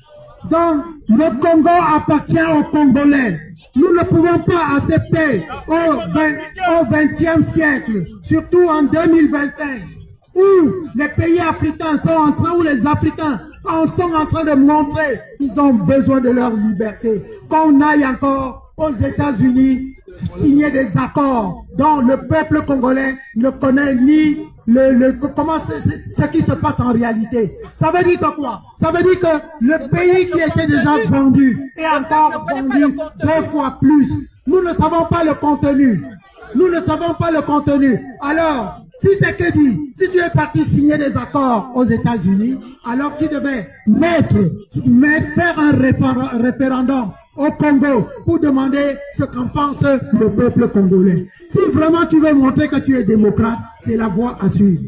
Donc, le Congo appartient aux Congolais. Nous ne pouvons pas accepter au XXe siècle, surtout en 2025, où les pays africains sont en train, où les Africains sont en train de montrer qu'ils ont besoin de leur liberté. Qu'on aille encore aux États-Unis signer des accords dont le peuple congolais ne connaît ni comment ce qui se passe en réalité. Ça veut dire que quoi? Ça veut dire que le pays qui était déjà vendu est encore vendu 2 fois plus. Nous ne savons pas le contenu. Nous ne savons pas le contenu. Alors, si c'est que dit, si tu es parti signer des accords aux États-Unis, alors tu devais faire un référendum au Congo pour demander ce qu'en pense le peuple congolais. Si vraiment tu veux montrer que tu es démocrate, c'est la voie à suivre.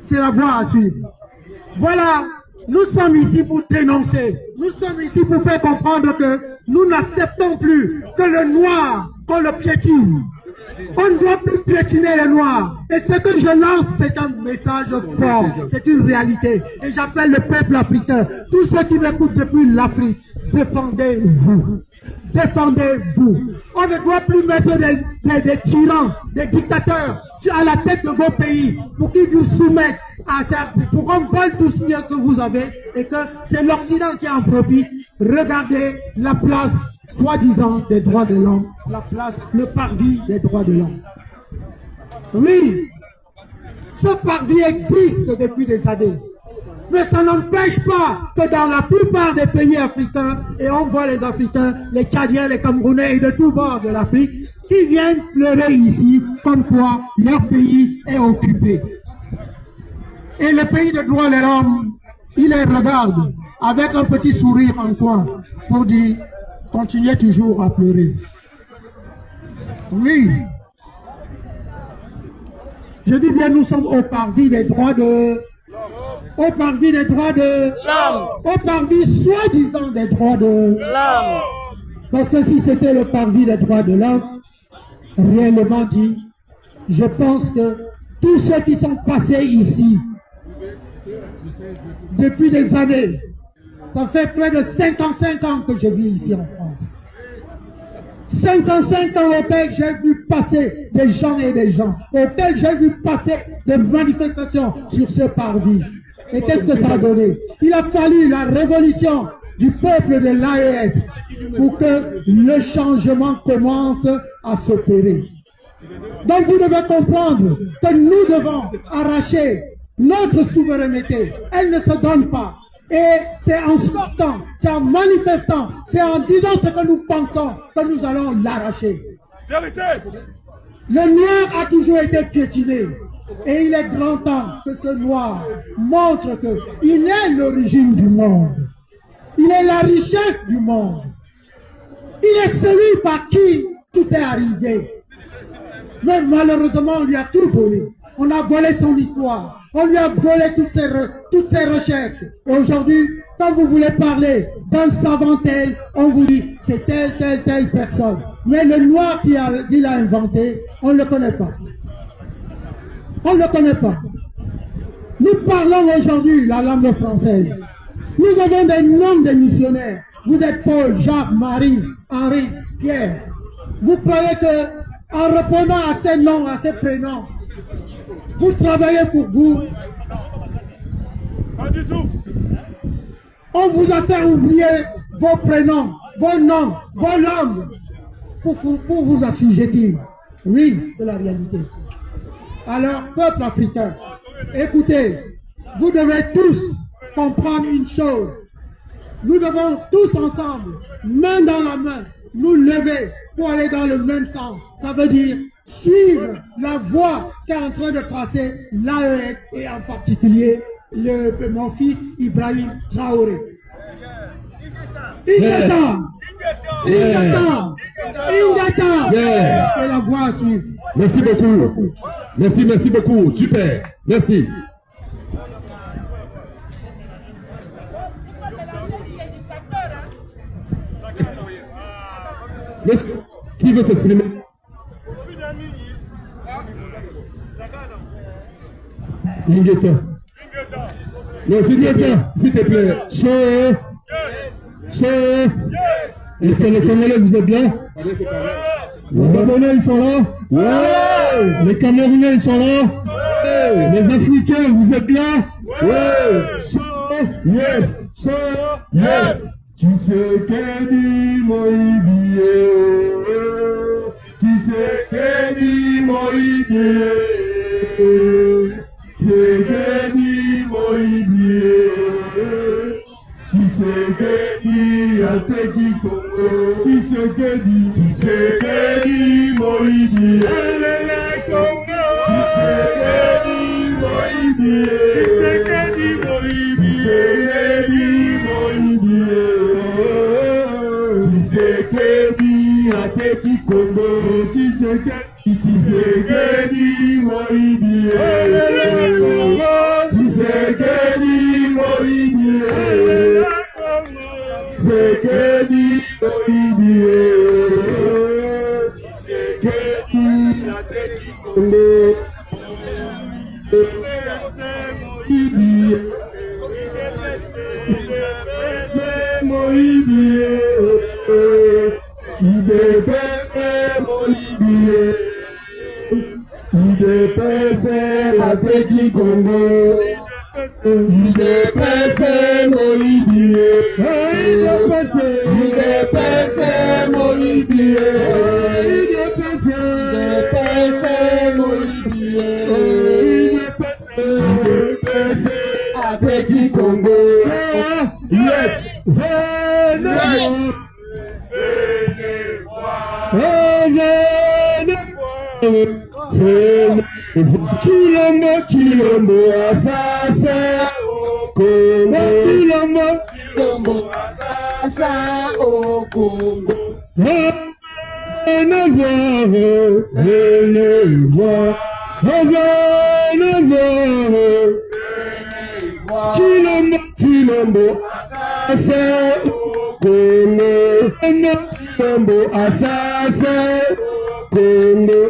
C'est la voie à suivre. Voilà, nous sommes ici pour dénoncer. Nous sommes ici pour faire comprendre que nous n'acceptons plus que le noir, qu'on le piétine. On ne doit plus piétiner les noirs. Et ce que je lance, c'est un message fort. C'est une réalité. Et j'appelle le peuple africain, tous ceux qui m'écoutent depuis l'Afrique, défendez-vous. Défendez-vous. On ne doit plus mettre des tyrans, des dictateurs à la tête de vos pays pour qu'ils vous soumettent à ça, pour qu'on vole tout ce que vous avez et que c'est l'Occident qui en profite. Regardez la place soi-disant des droits de l'homme, la place, le parvis des droits de l'homme. Oui, ce parvis existe depuis des années. Mais ça n'empêche pas que dans la plupart des pays africains, et on voit les Africains, les Tchadiens, les Camerounais et de tous bords de l'Afrique, qui viennent pleurer ici comme quoi leur pays est occupé. Et le pays des droits de l'homme, il les regarde avec un petit sourire en coin pour dire, continuez toujours à pleurer. Oui. Je dis bien, nous sommes au parvis des droits de... Au parvis des droits de l'homme. Au parvis soi-disant des droits de l'homme. Parce que si c'était le parvis des droits de l'homme, réellement dit, je pense que tous ceux qui sont passés ici, depuis des années, ça fait près de 55 ans que je vis ici en France. 55 ans auxquels j'ai vu passer des gens et des gens, auxquels j'ai vu passer des manifestations sur ce parvis. Et qu'est-ce que ça a donné? Il a fallu la révolution du peuple de l'AES pour que le changement commence à s'opérer. Donc vous devez comprendre que nous devons arracher notre souveraineté. Elle ne se donne pas. Et c'est en sortant, c'est en manifestant, c'est en disant ce que nous pensons que nous allons l'arracher. Le noir a toujours été piétiné. Et il est grand temps que ce noir montre qu'il est l'origine du monde. Il est la richesse du monde. Il est celui par qui tout est arrivé. Mais malheureusement, on lui a tout volé. On a volé son histoire. On lui a volé toutes ses recherches. Et aujourd'hui, quand vous voulez parler d'un savant tel, on vous dit c'est telle personne. Mais le noir qui l'a inventé, on ne le connaît pas. On ne le connaît pas. Nous parlons aujourd'hui la langue française. Nous avons des noms de missionnaires. Vous êtes Paul, Jacques, Marie, Henri, Pierre. Vous croyez que en répondant à ces noms, à ces prénoms, vous travaillez pour vous? Pas du tout. On vous a fait oublier vos prénoms, vos noms, vos langues pour vous assujettir. Oui, c'est la réalité. Alors, peuple africain, écoutez, vous devez tous comprendre une chose. Nous devons tous ensemble, main dans la main, nous lever pour aller dans le même sens. Ça veut dire suivre la voie qu'est en train de tracer l'AES et en particulier mon fils Ibrahim Traoré. Ingata! C'est la voie à suivre. Merci beaucoup. Merci beaucoup. Super. Merci. Qui veut s'exprimer? Ingeta. Non, s'il te plaît. Est-ce que les Congolais, vous êtes là? Les Gabonais, ils sont là? Ouais. Les Camerounais, ils sont là? Ouais. Les Africains, vous êtes là? Ouais. Yes. Tu sais que dit Moïse, Tshisekedi Moïbie, Tshisekedi Moïbie, Tshisekedi Ateki Congo, Tshisekedi Moïbie, Elele Congo, Tshisekedi Moïbie, Tshisekedi Moïbie, Tshisekedi Ateki Congo, Tshisekedi Moïbie, Tshisekedi Moïbie, Tshisekedi Moïbie, Tshisekedi Ateki Congo, Moïbie, IDPS Moïbie, IDPS Ateki Congo, IDPS Moïbie, IDPS Moïbie, IDPS Moïbie, IDPS Ateki Congo. Yes, venez Chilombo, assassin au Congo. Chilombo, assassin au Congo. Venez voir. Chilombo, assassin au Congo. Chilombo, assassin au Congo.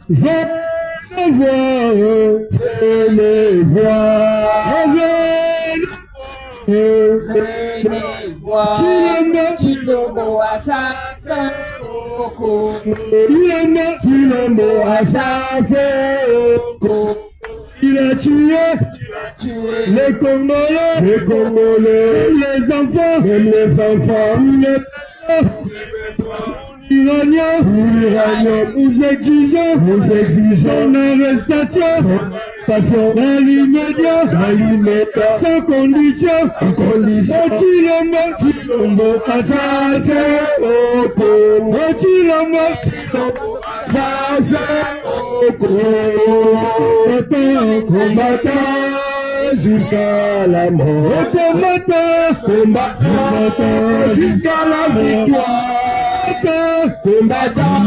Venez voir. Chilombo, assassin au Congo. Chilombo, assassin au Congo. Il a tué les Congolais, les enfants, Iraniens, nous exigeons l'arrestation dans l'immédiat, sans condition, Chilombo, assassin au Congo, Chilombo, assassin au Congo, combattant jusqu'à la mort, combattant jusqu'à la victoire. Combattant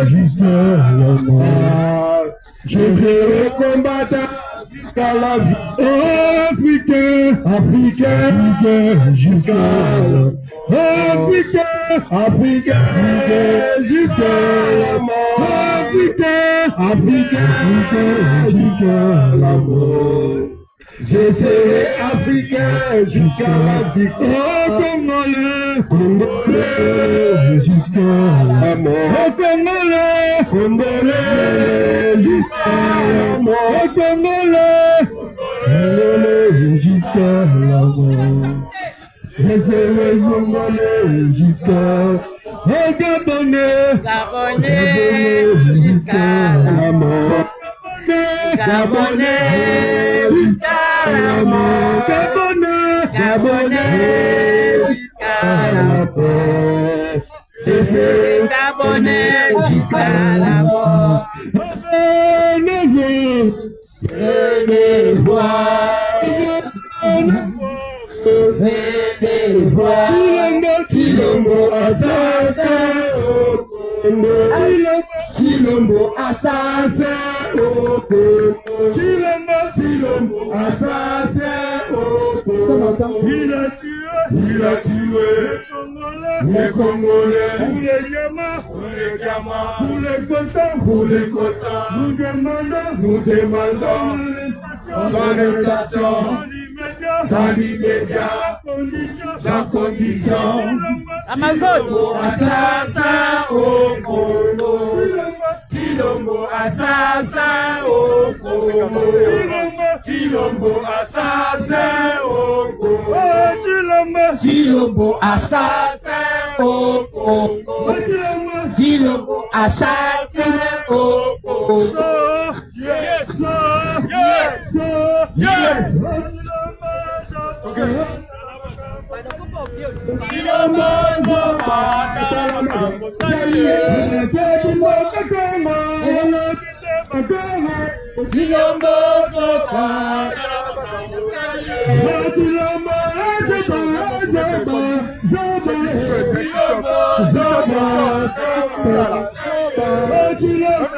jusqu'à la mort, je serai combattant jusqu'à la vie. Africain, jusqu'à la mort. Africain, jusqu'à la mort. Africain, jusqu'à la mort. Je serai africain jusqu'à la victoire. Congolais, jusqu'à la mort. Congolais, jusqu'à la mort. Congolais, jusqu'à la mort. Je serai Congolais jusqu'à Gabonais, jusqu'à la mort. Gabonais, jusqu'à la mort. Gabonais, jusqu'à la mort. Je serai Gabonais jusqu'à la mort. Venez voir. Chilombo, assassin au Congo. Chilombo, assassin au Congo. Chilombo, assassin au Congo. Il a tué les Congolais, pour les gamins, pour les quotas, nous demandons l'arrestation dans l'immédiat, sans condition. Amazon, assassin au Congo. Chilombo, assassin au Congo. Chilombo, assassin au Congo. Chilombo, assassin au Congo. Chilombo assassine Coco. Yes, yes, yes.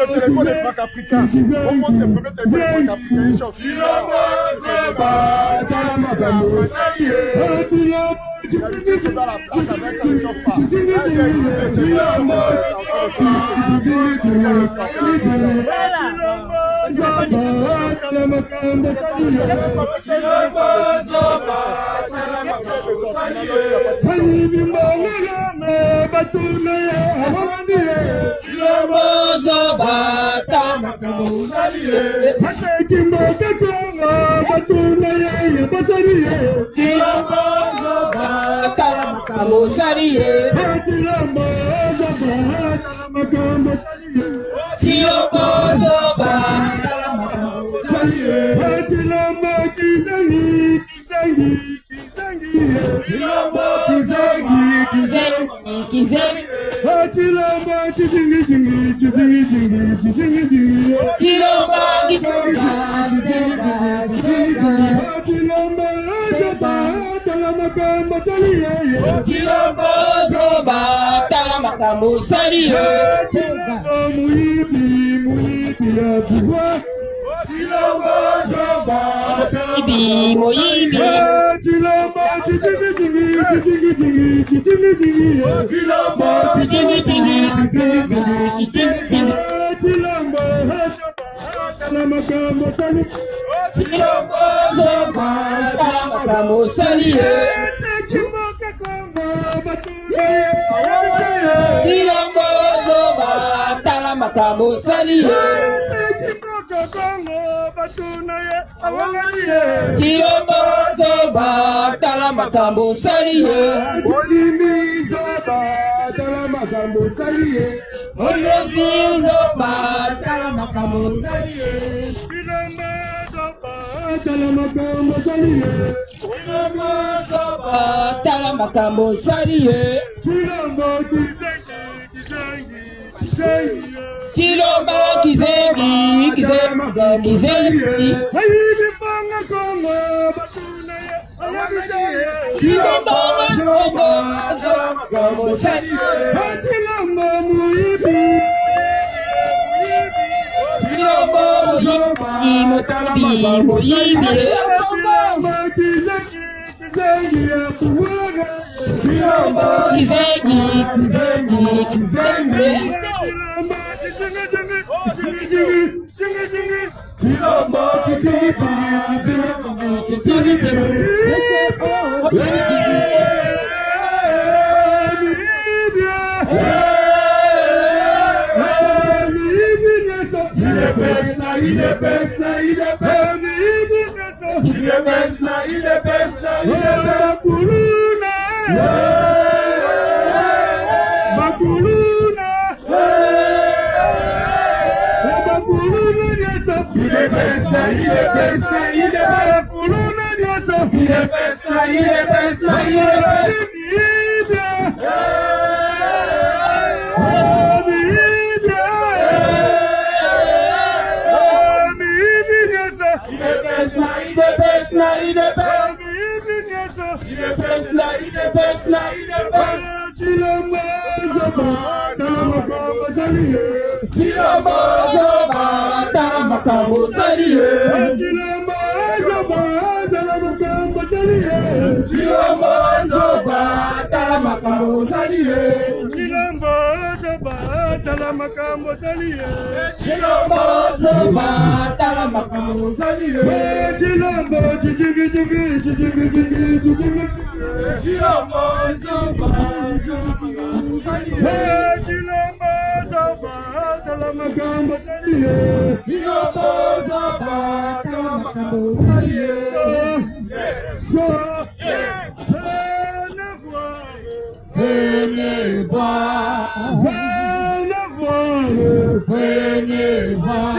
Le téléphone est trac africain. On monte les premiers téléphones africains. Ils chantent. Il y a une chose dans la place avec ça ne chauffe pas. Venez voir. venez voir.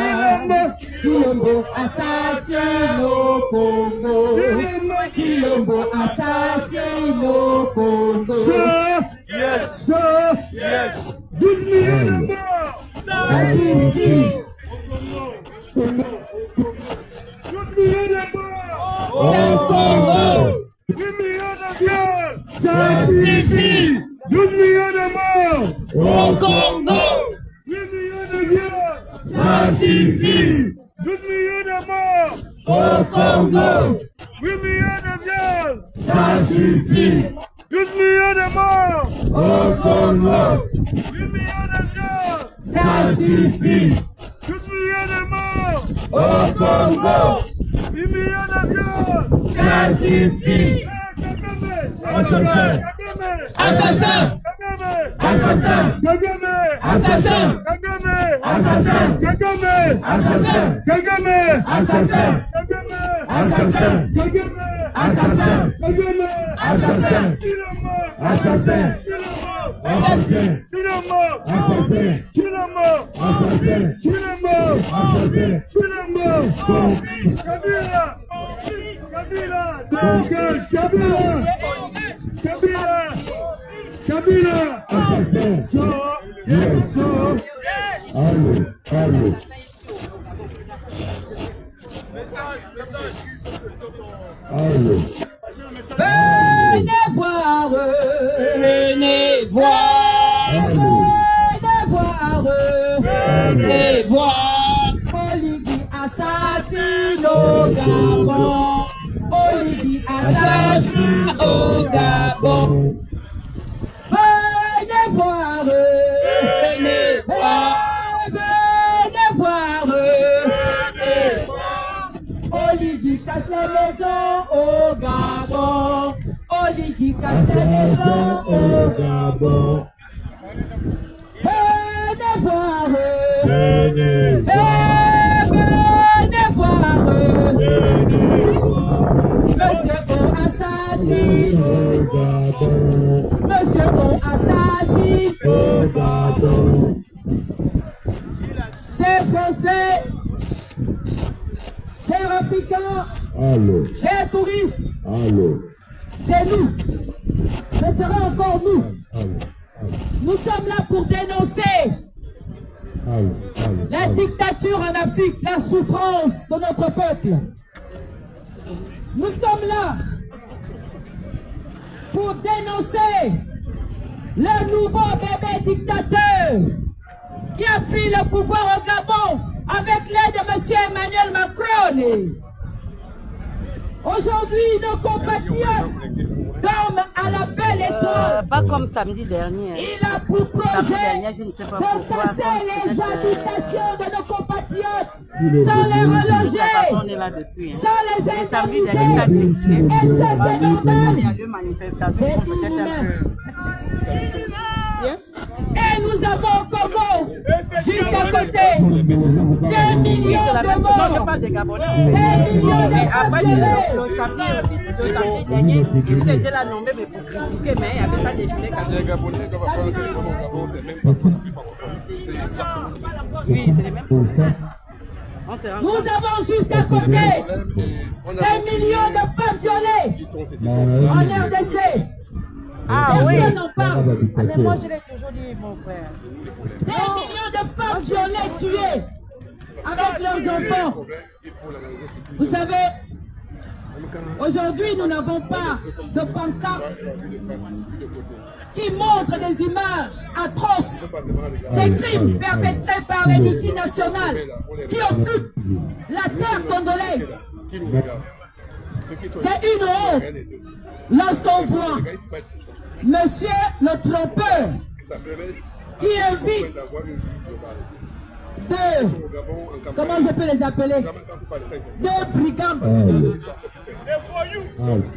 Chilombo assassine au Congo. Chilombo assassine au Congo. Yes, sir. Yes. 12 millions de morts. Ça suffit. 12 millions de morts. Au Congo. 8 millions de viols. Ça suffit. 12 millions de morts. Au Congo. 8 millions de viols. Ça suffit. 12 millions de morts. Au Congo. 8 millions de viols. Ça suffit. 12 millions de morts. Au Congo. 8 millions de viols. Ça suffit. 12 millions de morts. Au Congo. 8 millions de viols. Ça suffit. Assassin. Assassin. Assassin. Assassin. Assassin. Assassin. Assassin. Assassin. Kagame. Assassin. Assassin. Assassin. Assassin. Assassin. Kabila. Assassin. So. Yes. So. Allô. Allô. Allô. Venez voir, venez voir, venez voir, venez voir. Oligui assassine au Gabon, Oligui assassine au Gabon. Venez voir, venez voir, venez voir, venez voir. Oligui casse les maisons au Gabon, Oligui casse les maisons au Gabon. Venez voir, venez voir, Monsieur O assassine au Gabon, Monsieur O assassine au Gabon. Chers Français, chers Africains, Allô. chers touristes, Allô. c'est nous, ce sera encore nous. Allô. Nous sommes là pour dénoncer Allô. la dictature en Afrique, la souffrance de notre peuple. Nous sommes là pour dénoncer le nouveau bébé dictateur qui a pris le pouvoir au Gabon avec l'aide de M. Emmanuel Macron. Aujourd'hui, nos compatriotes dorment à la belle étoile. Pas comme samedi dernier. Il a pour projet je ne sais pas de pourquoi, casser comme les peut-être, habitations de nos compatriotes sans les reloger, on est là depuis. sans les Le samedi dernier, ça a indemniser. défilé. Est-ce que c'est Il y a normal? deux manifestations C'est qui sont peut-être un inhumain. peu... Bien. Et nous avons au Congo, juste à côté, 2 millions de Non, je morts, parle des Gabonais. 2 millions de Et femmes après, violées. le samedi aussi, le samedi dernier, il était là nommé mais pour critiquer, mais il n'y avait pas défilé comme Les Gabonais, comme après le Gabon au Gabon, c'est même pas plus francophone que c'est exactement. Oui, c'est les mêmes. On s'est rendu Nous compte. avons juste à côté 2 millions de femmes violées en RDC. Ah oui. Personne n'en parle. Ah, mais moi, je l'ai toujours dit, mon frère. 2 millions de femmes violées, tuées avec leurs enfants. Vous savez, aujourd'hui, nous n'avons pas de pancarte qui montre des images atroces des crimes perpétrés par les multinationales qui occupent la terre congolaise. C'est une honte lorsqu'on voit Monsieur le trompeur qui invite comment je peux les appeler, deux brigands,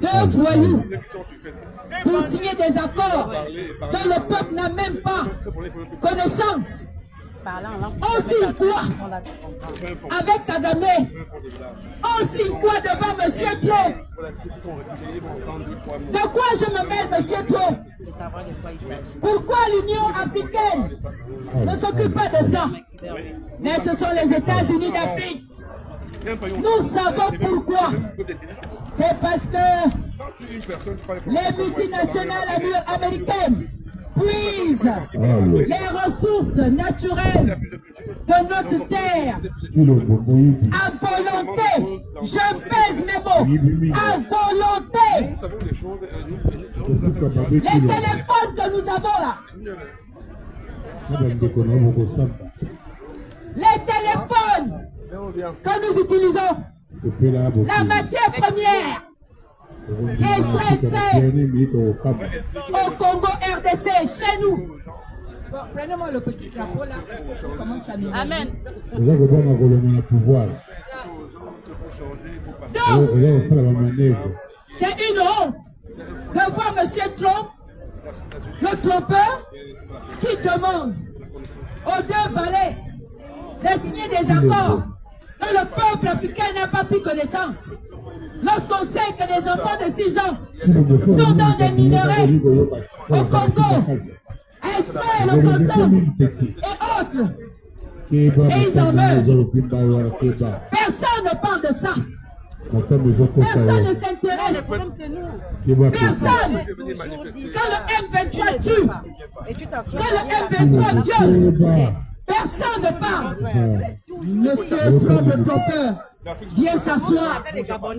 deux voyous, pour signer des accords dont le peuple n'a même pas connaissance. On signe quoi avec Kagame? On signe quoi devant M. Trump? De quoi je me mêle, M. Trump? Pourquoi l'Union africaine ne s'occupe pas de ça? Mais ce sont les États-Unis d'Afrique. Nous savons pourquoi. C'est parce que les multinationales américaines puisent les ressources naturelles de notre terre à volonté. Je pèse mes mots. À volonté. Les téléphones que nous avons là. Les téléphones que nous utilisons. La matière première qui est extraite au Congo RDC, chez nous. Bon, prenez-moi le petit drapeau là, parce que je commence à m'énerver. Amen. Donc, c'est une honte de voir M. Trump, le trompeur, qui demande aux deux vallées de signer des accords dont le peuple africain n'a pas pris connaissance. Lorsqu'on sait que les enfants de 6 ans sont dans des minerais au Congo, Israël, au Canton et autres, et ils en meurent. Personne ne parle de ça. Personne ne s'intéresse. Personne. Quand le M23 tue, quand le M23 viole, personne ne parle. Monsieur Trump, le trompeur, vient s'asseoir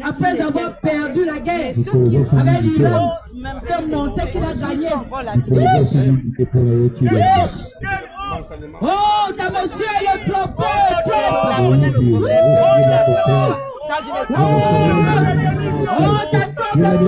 après avoir perdu la guerre avec l'Iran, de montrer qu'il a gagné. Oh, t'as monsieur le trompeur, Trump. Oh, t'as Trump,